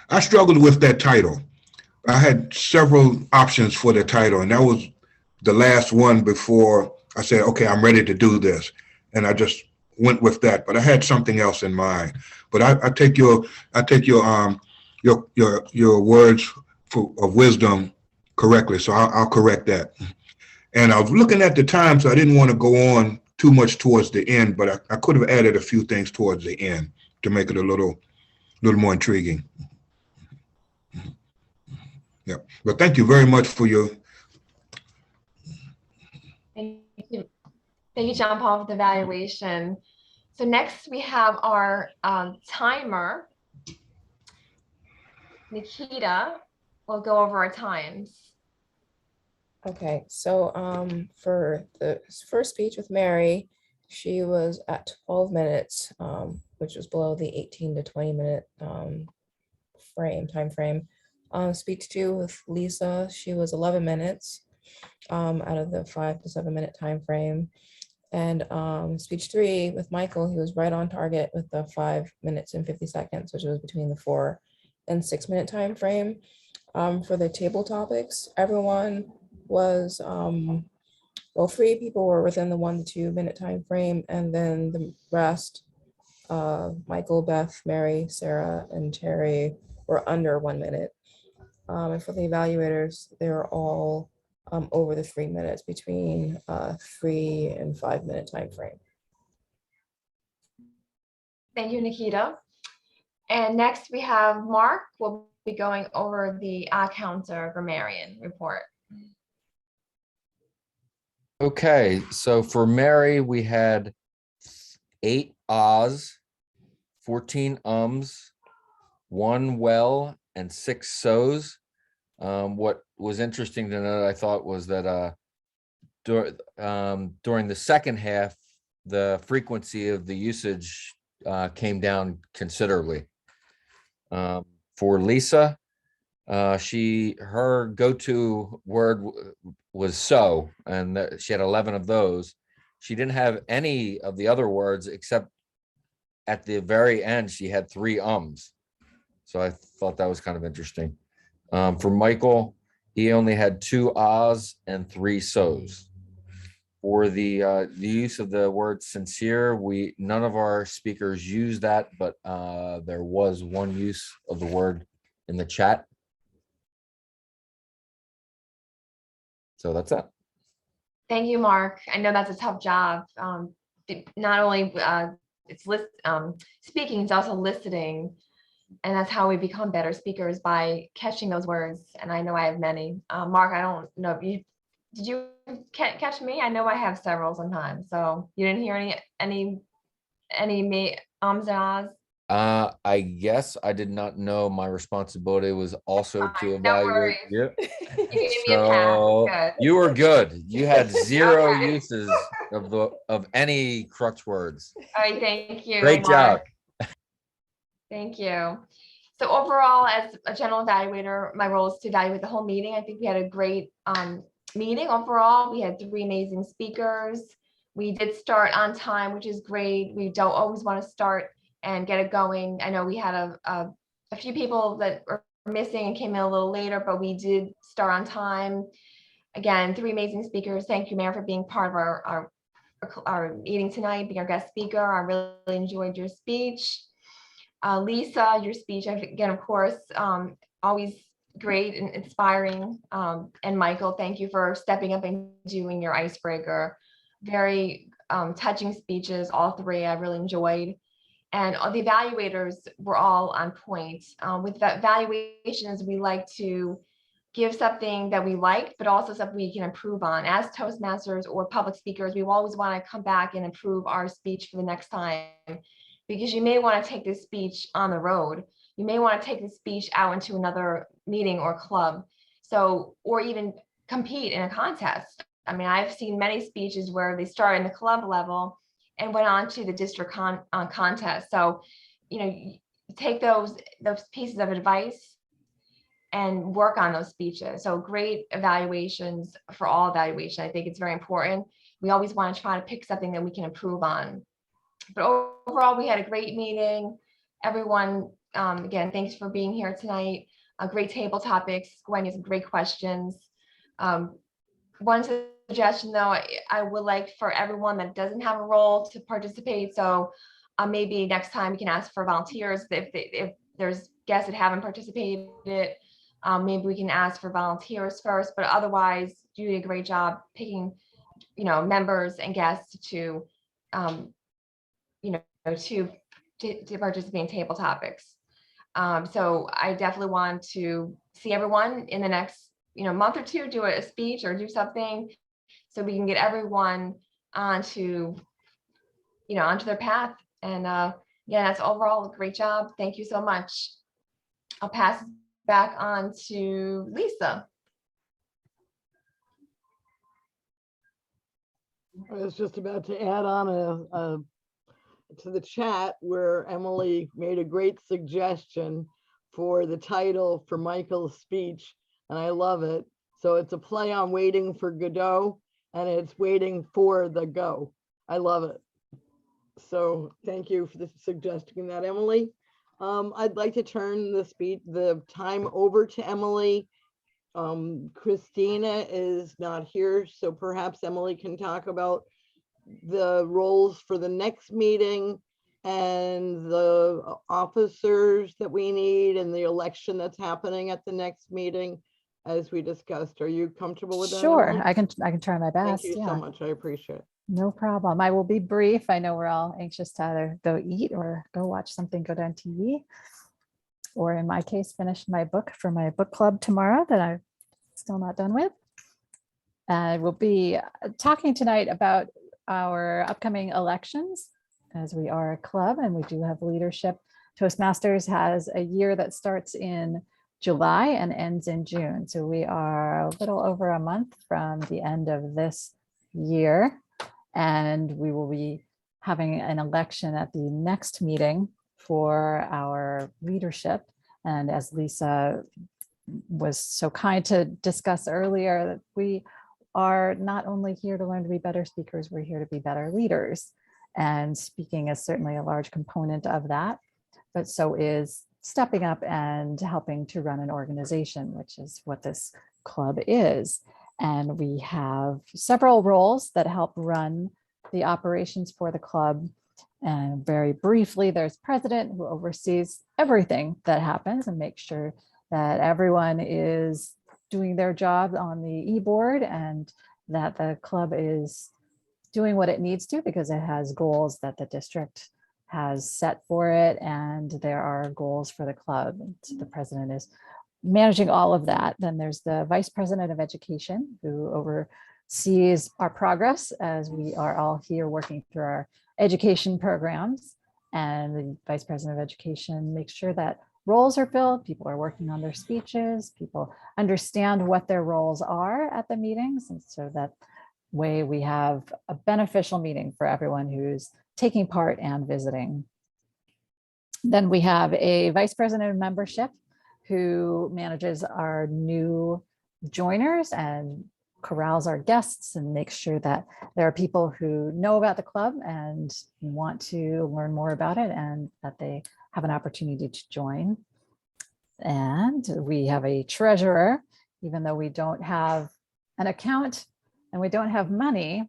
I struggled with that title. I had several options for the title, and that was the last one before I said, okay, I'm ready to do this. And I just went with that, but I had something else in mind. But I take your words of wisdom correctly, so I'll correct that. And I was looking at the time, so I didn't want to go on too much towards the end, but I could have added a few things towards the end to make it a little more intriguing. Yeah, but thank you very much for your. Thank you, John Paul, for the evaluation. So next we have our timer. Nikita will go over our times. Okay, so for the first speech with Mary, she was at 12 minutes, which was below the 18 to 20 minute time frame. Speech 2 with Lisa, she was 11 minutes out of the 5 to 7 minute time frame. And speech 3 with Michael, he was right on target with the 5 minutes and 50 seconds, which was between the 4 and 6 minute time frame. For the table topics, everyone was, well, 3 people were within the 1 to 2 minute time frame, and then the rest, Michael, Beth, Mary, Sarah, and Terry were under 1 minute. And for the evaluators, they were all over the 3 minutes, between 3 and 5 minute time frame. Thank you, Nikita. And next we have Mark. We'll be going over the counter grammarian report. Okay, so for Mary, we had 8 ahs, 14 ums, 1 well, and 6 so's. What was interesting to note, I thought, was that during the second half, the frequency of the usage came down considerably. For Lisa, her go-to word was so, and she had 11 of those. She didn't have any of the other words except at the very end, she had 3 ums. So I thought that was kind of interesting. For Michael, he only had 2 ahs and 3 so's. For the use of the word sincere, none of our speakers used that, but there was one use of the word in the chat. So that's it. Thank you, Mark. I know that's a tough job. Not only it's speaking, it's also listening. And that's how we become better speakers, by catching those words. And I know I have many. Mark, I don't know if did you catch me? I know I have several sometimes. So you didn't hear any ums and ahs? I guess I did not know my responsibility was also to Fine, no evaluate. worries. Yeah. You gave me a pass. So Good. you were good. You had zero Okay. uses of any crutch words. All right, thank you, Great job. Mark. Thank you. So overall, as a general evaluator, my role is to evaluate the whole meeting. I think we had a great meeting overall. We had 3 amazing speakers. We did start on time, which is great. We don't always want to start and get it going. I know we had a few people that were missing and came in a little later, but we did start on time. Again, 3 amazing speakers. Thank you, Mayor, for being part of our meeting tonight, being our guest speaker. I really enjoyed your speech. Lisa, your speech, again, of course, always great and inspiring. And Michael, thank you for stepping up and doing your icebreaker. Very touching speeches, all 3 I really enjoyed. And all the evaluators were all on point. With evaluations, we like to give something that we liked, but also something we can improve on. As Toastmasters or public speakers, we always want to come back and improve our speech for the next time, because you may want to take this speech on the road. You may want to take this speech out into another meeting or club. So, or even compete in a contest. I mean, I've seen many speeches where they start in the club level and went on to the district contest. So, you know, take those pieces of advice and work on those speeches. So great evaluations for all evaluation. I think it's very important. We always want to try to pick something that we can improve on. But overall, we had a great meeting. Everyone, again, thanks for being here tonight. Great table topics. Gwen, you had some great questions. One suggestion, though, I would like for everyone that doesn't have a role to participate. So maybe next time we can ask for volunteers. If there's guests that haven't participated, maybe we can ask for volunteers first. But otherwise, you did a great job picking, members and guests to, to participate in table topics. So I definitely want to see everyone in the next month or two, do a speech or do something so we can get everyone onto their path. And yeah, that's overall a great job. Thank you so much. I'll pass back on to Lisa. I was just about to add on to the chat where Emily made a great suggestion for the title for Michael's speech, and I love it. So it's a play on Waiting for Godot, and it's Waiting for the Go. I love it. So thank you for suggesting that, Emily. I'd like to turn the time over to Emily. Christina is not here, so perhaps Emily can talk about the roles for the next meeting and the officers that we need and the election that's happening at the next meeting, as we discussed. Are you comfortable with that, Sure, Emily? I can try my best. Thank you Yeah. so much. I appreciate it. No problem. I will be brief. I know we're all anxious to either go eat or go watch something good on TV, or in my case, finish my book for my book club tomorrow that I'm still not done with. I will be talking tonight about our upcoming elections, as we are a club and we do have leadership. Toastmasters has a year that starts in July and ends in June. So we are a little over a month from the end of this year. And we will be having an election at the next meeting for our leadership. And as Lisa was so kind to discuss earlier, that we are not only here to learn to be better speakers, we're here to be better leaders. And speaking is certainly a large component of that, but so is stepping up and helping to run an organization, which is what this club is. And we have several roles that help run the operations for the club. And very briefly, there's president, who oversees everything that happens and makes sure that everyone is doing their job on the e-board and that the club is doing what it needs to, because it has goals that the district has set for it, and there are goals for the club. And so the president is managing all of that. Then there's the vice president of education, who oversees our progress as we are all here working through our education programs. And the Vice President of Education makes sure that roles are filled, people are working on their speeches, people understand what their roles are at the meetings. And so that way we have a beneficial meeting for everyone who's taking part and visiting. Then we have a Vice President of Membership who manages our new joiners and corrals our guests and makes sure that there are people who know about the club and want to learn more about it and that they have an opportunity to join. And we have a treasurer, even though we don't have an account and we don't have money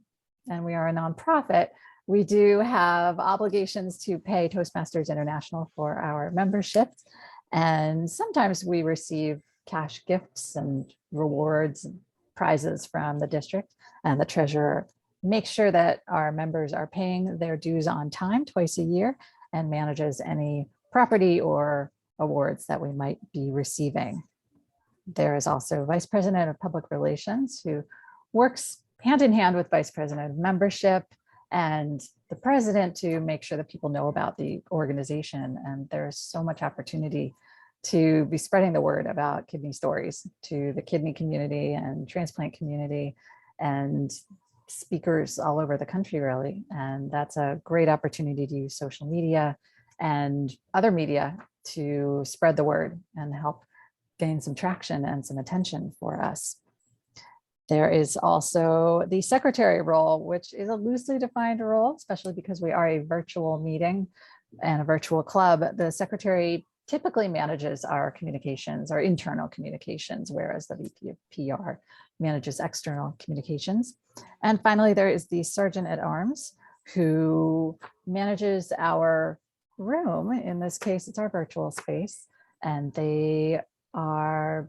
and we are a nonprofit, we do have obligations to pay Toastmasters International for our memberships. And sometimes we receive cash gifts and rewards and prizes from the district, and the treasurer makes sure that our members are paying their dues on time twice a year and manages any property or awards that we might be receiving. There is also Vice President of Public Relations who works hand in hand with Vice President of Membership and the president to make sure that people know about the organization. And there's so much opportunity to be spreading the word about kidney stories to the kidney community and transplant community and speakers all over the country, really. And that's a great opportunity to use social media and other media to spread the word and help gain some traction and some attention for us. There is also the secretary role, which is a loosely defined role, especially because we are a virtual meeting and a virtual club. The secretary typically manages our communications, our internal communications, whereas the VP of PR manages external communications. And finally, there is the Sergeant at Arms who manages our room. In this case, it's our virtual space. And they are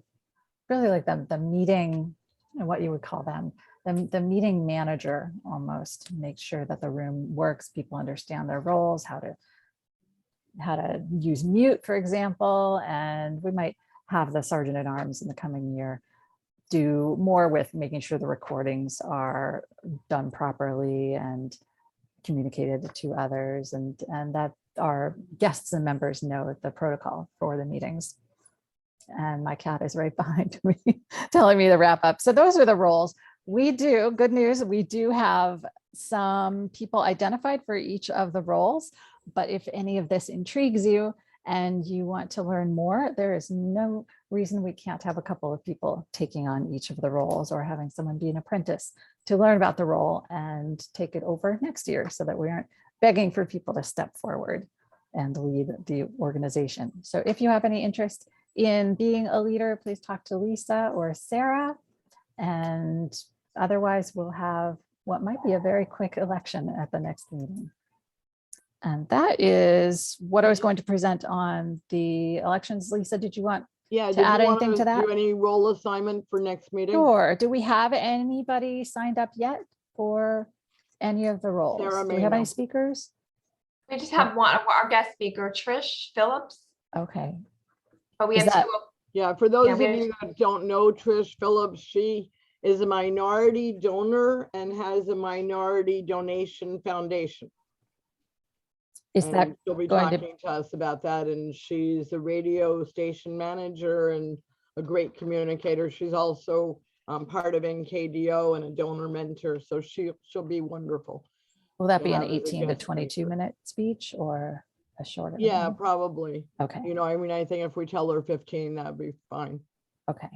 really like the meeting, what you would call them, the meeting manager almost, to make sure that the room works, people understand their roles, how to use mute, for example. And we might have the Sergeant at Arms in the coming year do more with making sure the recordings are done properly and communicated to others, and that our guests and members know the protocol for the meetings. And my cat is right behind me telling me to wrap up. So those are the roles. We do, good news, we do have some people identified for each of the roles. But if any of this intrigues you and you want to learn more, there is no reason we can't have a couple of people taking on each of the roles or having someone be an apprentice to learn about the role and take it over next year so that we aren't begging for people to step forward and lead the organization. So if you have any interest in being a leader, please talk to Lisa or Sarah. And otherwise, we'll have what might be a very quick election at the next meeting. And that is what I was going to present on the elections. Lisa, did you want Yeah, to add anything to that? Do any role assignment for next meeting? Sure. Do we have anybody signed up yet for any of the roles? Sarah Do we have any Mano. speakers? We just have one of our guest speaker, Trish Phillips, Okay. but we Is have that- two. Yeah, for those Yeah, of we have- you that don't know Trish Phillips, she is a minority donor and has a minority donation foundation. Is that And she'll be going to- talking to us about that, and she's a radio station manager and a great communicator. She's also part of NKDO and a donor mentor, so she'll be wonderful. Will that to be an have as a 18 to guest 22 speaker. minute speech or a shorter? Yeah, one? probably. Okay. You know, I mean, I think if we tell her 15, that'd be fine. Okay.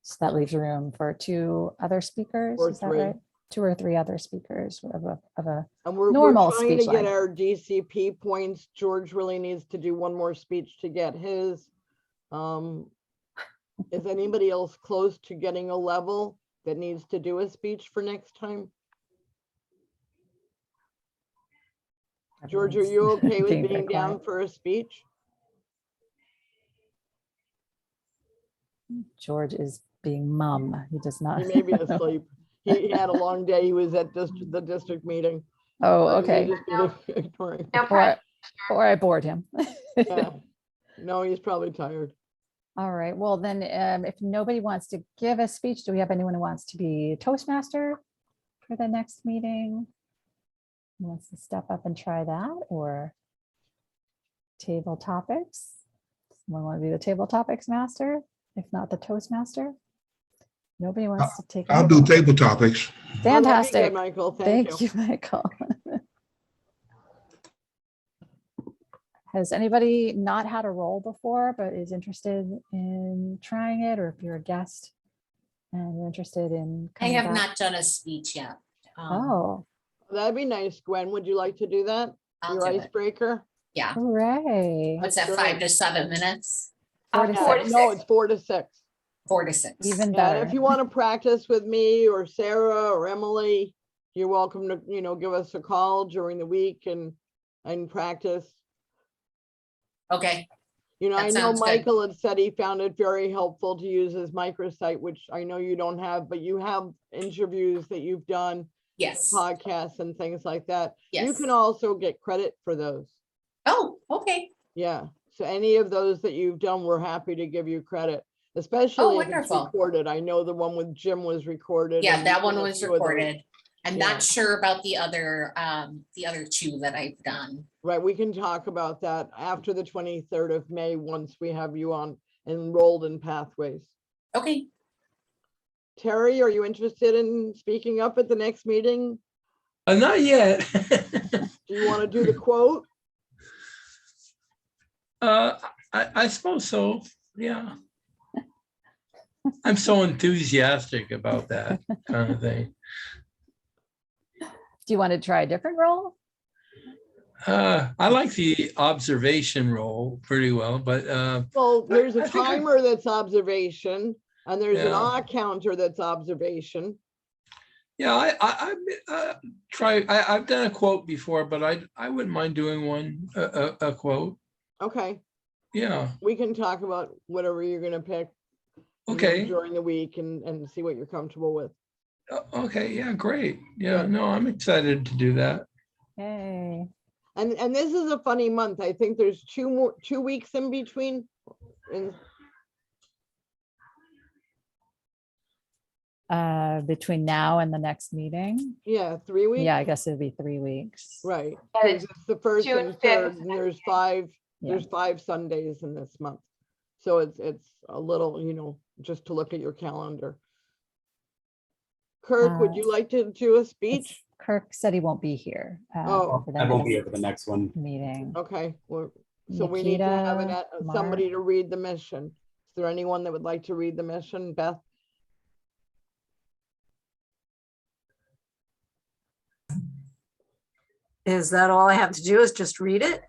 So that leaves room for two other speakers, Or is that three. right? 2 or 3 other speakers of a And we're normal trying to speech get line. our DCP points. George really needs to do one more speech to get his. Is anybody else close to getting a level that needs to do a speech for next time? George, are you okay with Being very being down quiet. for a speech? George is being mum. He does not. He may be asleep. He had a long day. He was at the district meeting. Oh, So he may okay. just be ignoring. No Or, pressure. or I bored him. Yeah. No, he's probably tired. All right. Well, then if nobody wants to give a speech, do we have anyone who wants to be Toastmaster for the next meeting? Who wants to step up and try that, or table topics. Someone want to be the table topics master? If not the Toastmaster? Nobody wants to take. I'll any do role. table topics. Oh, that'd be good, Fantastic. Michael, thank Thank you. you, Michael. Has anybody not had a role before, but is interested in trying it? Or if you're a guest and you're interested in. I coming have back- not done a speech yet. Oh, That'd be nice, Gwen. Would you like to do that? I'll Your do it. icebreaker? Yeah. hooray. What's that, 5 to 7 minutes? 4 to Yeah, 6. no, it's 4 to 6. 4 to 6. Even Yeah, better. and if you want to practice with me or Sarah or Emily, you're welcome to, give us a call during the week and practice. Okay, I That know sounds good. Michael had said he found it very helpful to use his microsite, which I know you don't have, but you have interviews that you've done, yes, podcasts and things like that. You yes. can also get credit for those. Oh, okay. Yeah, so any of those that you've done, we're happy to give you credit, especially if it's wonderful. recorded. I know the one with Jim was recorded. Yeah, and that you've one done a was few of those. recorded. I'm Yeah. not sure about the other 2 that I've done. Right, we can talk about that after the 23rd of May, once we have you on enrolled in Pathways. Okay, Terry, are you interested in speaking up at the next meeting? Not yet. Do you want to do the quote? I suppose so, yeah. I'm so enthusiastic about that kind of thing. Do you want to try a different role? I like the observation role pretty well, but Well, there's I a think I- timer that's observation, and there's an Yeah. odd counter that's observation. yeah, I've done a quote before, but I wouldn't mind doing one, a quote. Okay, Yeah, we can talk about whatever you're gonna pick. okay, During the week and see what you're comfortable with. okay, yeah, great. Yeah, Good. no, I'm excited to do that. Yay. And this is a funny month. I think there's 2 weeks in between. And Between now and the next meeting. yeah, 3 weeks. Yeah, I guess it'd be 3 weeks. Right. Yeah, 'Cause it's the first June and 5th third, is and the there's next 5, Yeah. there's 5 Sundays in this month. So it's a little, just to look at your calendar. Kirk, would you like to do a speech? Kirk said he won't be here. Oh. for the I won't be next here for the next one. Meeting. Okay, well, so we need to have somebody to read the mission. Is there anyone that would like to read the mission? Beth? Is that all I have to do is just read it?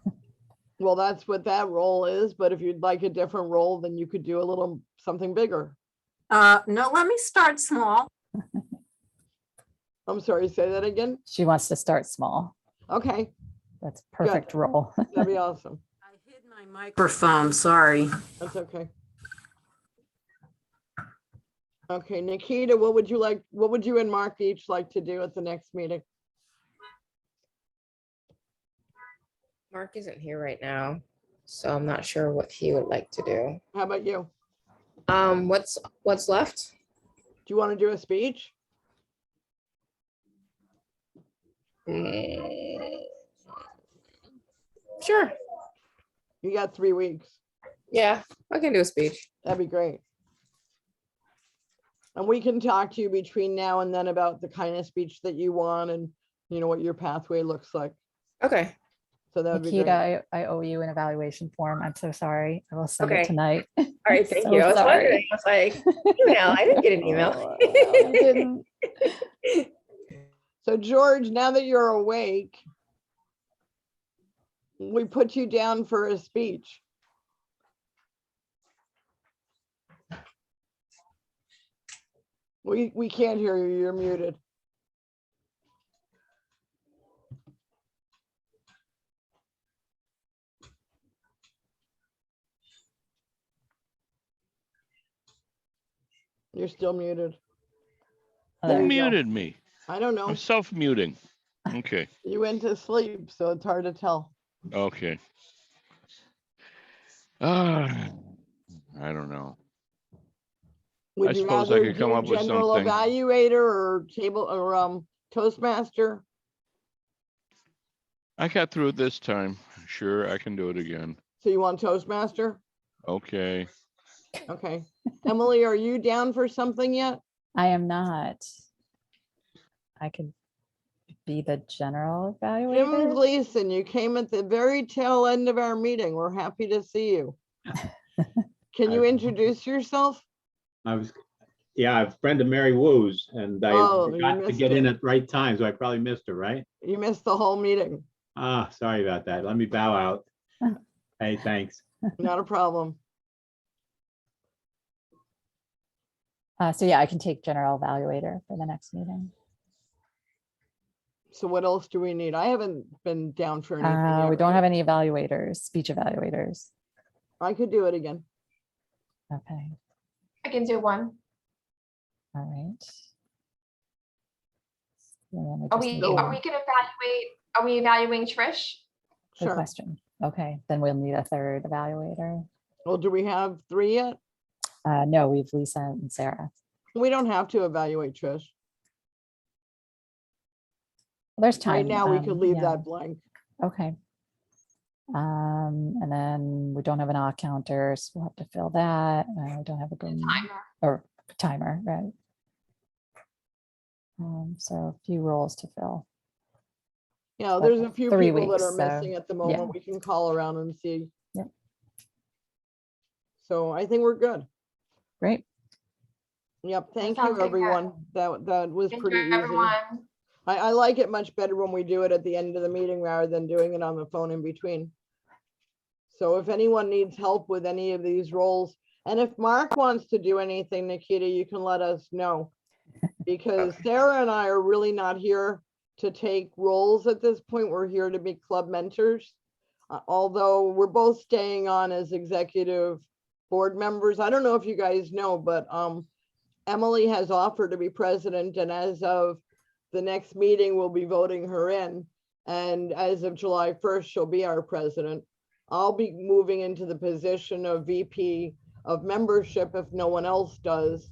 Well, that's what that role is, but if you'd like a different role, then you could do a little something bigger. No, let me start small. I'm sorry, say that again? She wants to start small. Okay, That's perfect role. that'd be awesome. I hid my microphone, sorry. That's okay. Okay, Nikita, what would you and Mark each like to do at the next meeting? Mark isn't here right now, so I'm not sure what he would like to do. How about you? What's left? Do you want to do a speech? Sure. You got 3 weeks. Yeah, I can do a speech. That'd be great. And we can talk to you between now and then about the kind of speech that you want and what your pathway looks like. Okay. So that would be great. Nikita, I owe you an evaluation form. I'm so sorry. I will send it Okay. tonight. All right, thank So you. I was sorry. wondering, I was like, email. I didn't get an email. Oh, I didn't. So George, now that you're awake, we put you down for a speech. We can't hear you. You're muted. You're still muted. Oh, Who there you go. muted me? I don't know. I'm self-muting. Okay, You went to sleep, so it's hard to tell. okay. I don't know. Would I you suppose I rather could come do up with general something. evaluator or table or Toastmaster? I got through it this time. Sure, I can do it again. So you want Toastmaster? Okay. Okay. Emily, are you down for something yet? I am not. I could be the general Jim evaluator. Gleason, you came at the very tail end of our meeting. We're happy to see you. Can you introduce yourself? Yeah, a friend of Mary Wu's, and I Oh, you forgot to missed get in it. at the right time, so I probably missed her, right? You missed the whole meeting. Ah, sorry about that. Let me bow out. Hey, thanks. Not a problem. So yeah, I can take general evaluator for the next meeting. So what else do we need? I haven't been down for anything yet, We don't right? have any evaluators, speech evaluators. I could do it again. Okay, I can do one. all right. And then Are just we, need No. are to- we gonna evaluate, are we evaluating Trish? Good Sure. question. Okay, then we'll need a third evaluator. Well, do we have 3 yet? No, we've Lisa and Sarah. We don't have to evaluate Trish. There's time. Right now, we could leave yeah. that blank. Okay. And then we don't have an odd counter, so we'll have to fill that. We don't have a good Timer. or timer, right? So a few roles to fill. Yeah, But there's a few 3 people that are weeks, so, missing at the yeah. moment. We can call around and see. Yep. So I think we're good. Great. Yep, thank sounds you, good, everyone. That was Thank pretty you, easy. everyone. I like it much better when we do it at the end of the meeting rather than doing it on the phone in between. So if anyone needs help with any of these roles, and if Mark wants to do anything, Nikita, you can let us know. Because Sarah and I are really not here to take roles at this point. We're here to be club mentors. Although we're both staying on as executive board members. I don't know if you guys know, but Emily has offered to be president, and as of the next meeting, we'll be voting her in. And as of July 1st, she'll be our president. I'll be moving into the position of VP of membership if no one else does.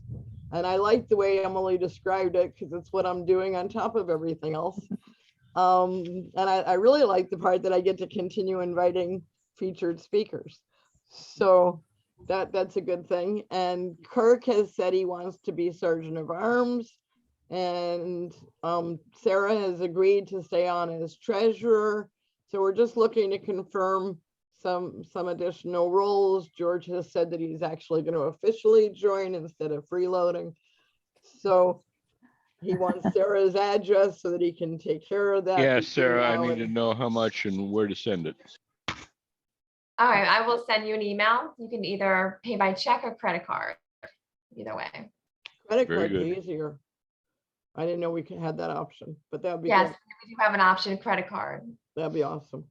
And I like the way Emily described it because it's what I'm doing on top of everything else. And I really like the part that I get to continue inviting featured speakers. So that's a good thing. And Kirk has said he wants to be Sergeant of Arms. And Sarah has agreed to stay on as treasurer. So we're just looking to confirm some additional roles. George has said that he's actually going to officially join instead of freeloading. So he wants Sarah's address so that he can take care of that. Yeah, between Sarah, I now need to and- know how much and where to send it. All right, I will send you an email. You can either pay by check or credit card. Either way. Credit Very card's good. easier. I didn't know we could have that option, but that'd be Yes, good. we do have an option, credit card. That'd be awesome.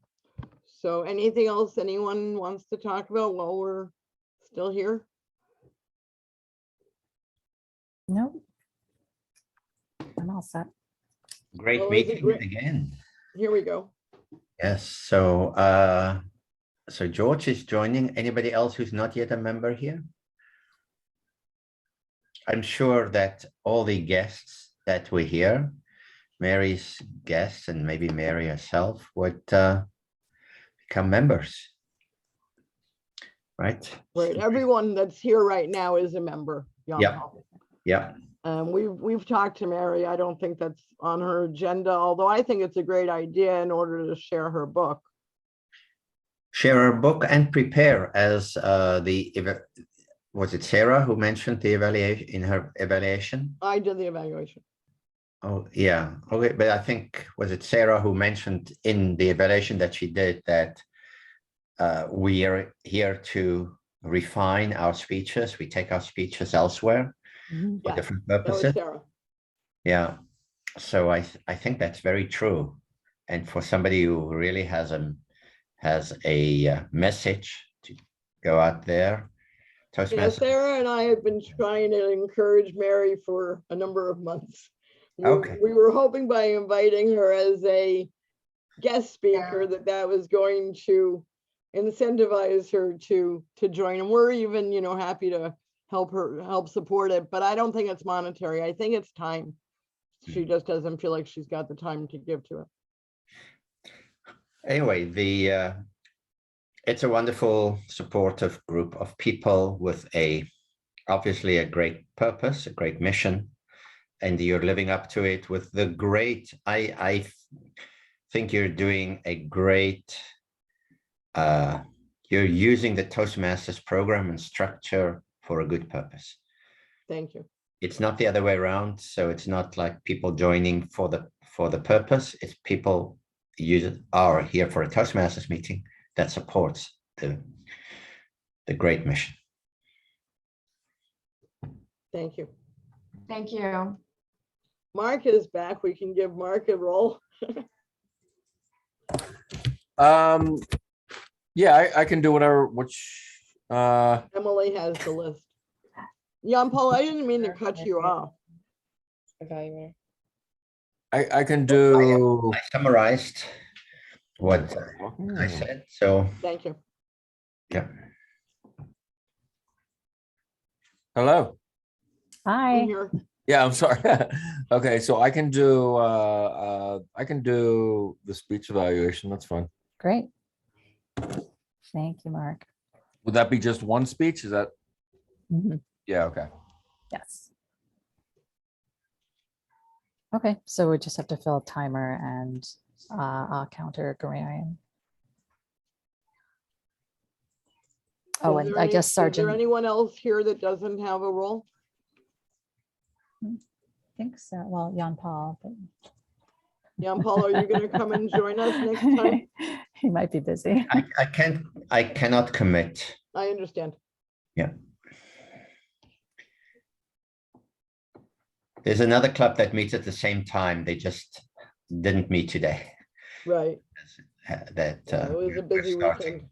So anything else anyone wants to talk about while we're still here? Nope. I'm all set. Great Well, is it meeting great? again. Here we go. Yes, so so George is joining. Anybody else who's not yet a member here? I'm sure that all the guests that were here, Mary's guests and maybe Mary herself would become members. Right? Right, everyone that's here right now is a member. Jan Yeah. Paul. Yeah, We've talked to Mary. I don't think that's on her agenda, although I think it's a great idea in order to share her book. share our book and prepare as was it Sarah who mentioned the evaluation in her evaluation? I did the evaluation. Oh, yeah. Okay, but I think, was it Sarah who mentioned in the evaluation that she did that we are here to refine our speeches. We take our speeches elsewhere for Yeah, different that was purposes. Sarah. Yeah. So I think that's very true. And for somebody who really has a message to go out there. Yeah, Toastmasters. Sarah and I have been trying to encourage Mary for a number of months. Okay. We were hoping by inviting her as a guest speaker that was going to incentivize her to join. And we're even, happy to help support it, but I don't think it's monetary. I think it's time. She just doesn't feel like she's got the time to give to it. Anyway, It's a wonderful, supportive group of people with obviously a great purpose, a great mission, and you're living up to it with the great, I think you're doing a great, you're using the Toastmasters program and structure for a good purpose. Thank you. It's not the other way around. So it's not like people joining for the purpose. It's people are here for a Toastmasters meeting that supports the great mission. Thank you. Thank you. Mark is back. We can give Mark a roll. Yeah, I can do whatever, Emily has the list. Jan Paul, I didn't mean to cut you off. Evaluator. I can do. I summarized what I said. So Thank you. yeah. Hi. Hello. I'm here. Yeah, I'm sorry. Okay, so I can do the speech evaluation. That's fine. Great. Thank you, Mark. Would that be just one speech? Is that? Mhm. Yeah, okay. Yes. Okay, so we just have to fill a timer and I'll counter Garion. Oh, Is and there I guess is there Sergeant, I anyone else here that doesn't have a role? think so. Well, Jan Paul, but Jan Paul, are you going to come and join us next time? he might be busy. I cannot commit. I understand. Yeah. There's another club that meets at the same time. They just didn't meet today. Right. That It was a we're busy starting. weekend.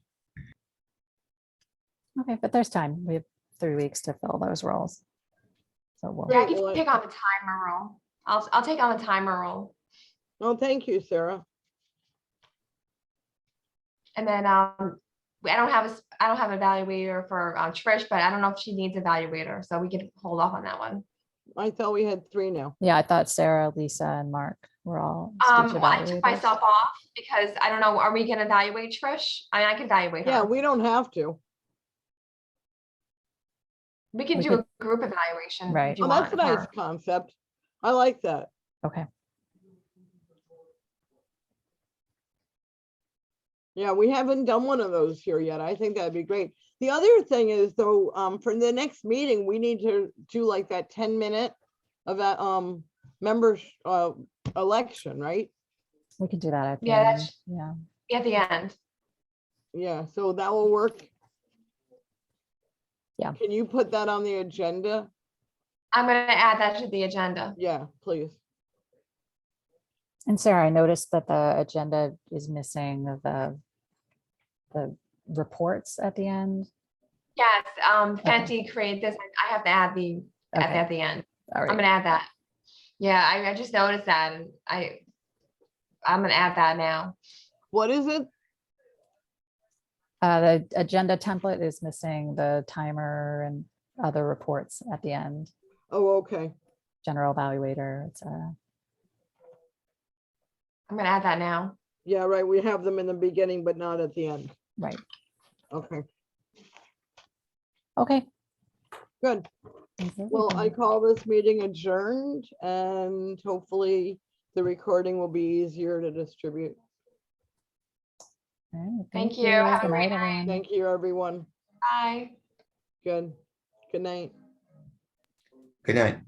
Okay, but there's time. We have 3 weeks to fill those roles. So we'll. Yeah, I Great, can well, take on the timer role. I'll take on the timer role. Oh, thank you, Sarah. And then I don't have an evaluator for Trish, but I don't know if she needs evaluator, so we can hold off on that one. I thought we had 3 now. Yeah, I thought Sarah, Lisa, and Mark were all speech Well, I took evaluators. myself off because I don't know, are we gonna evaluate Trish? I mean, I can evaluate her. Yeah, we don't have to. We can we do could- a group evaluation. if Right. you Oh, that's a want, nice or- concept. I like that. Okay. Yeah, we haven't done one of those here yet. I think that'd be great. The other thing is though, for the next meeting, we need to do like that 10-minute of that members election, right? We can do that at the Yeah, end. that's- Yeah. At the end. Yeah, so that will work. Yeah. Can you put that on the agenda? I'm gonna add that to the agenda. Yeah, please. And Sarah, I noticed that the agenda is missing the reports at the end. Yes, Fenty created this. I have to add Okay. at the end. All I'm right. gonna add that. Yeah, I just noticed that and I'm gonna add that now. What is it? The agenda template is missing the timer and other reports at the end, Oh, okay. general evaluator, etc. I'm gonna add that now. Yeah, right. We have them in the beginning, but not at the end. Right. Okay, Okay. good. That's Well, I everything. call this meeting adjourned and hopefully the recording will be easier to distribute. All right, Thank you. Have a Good great night, night. everyone. Thank you, everyone. Bye. Good. Good night. Good night.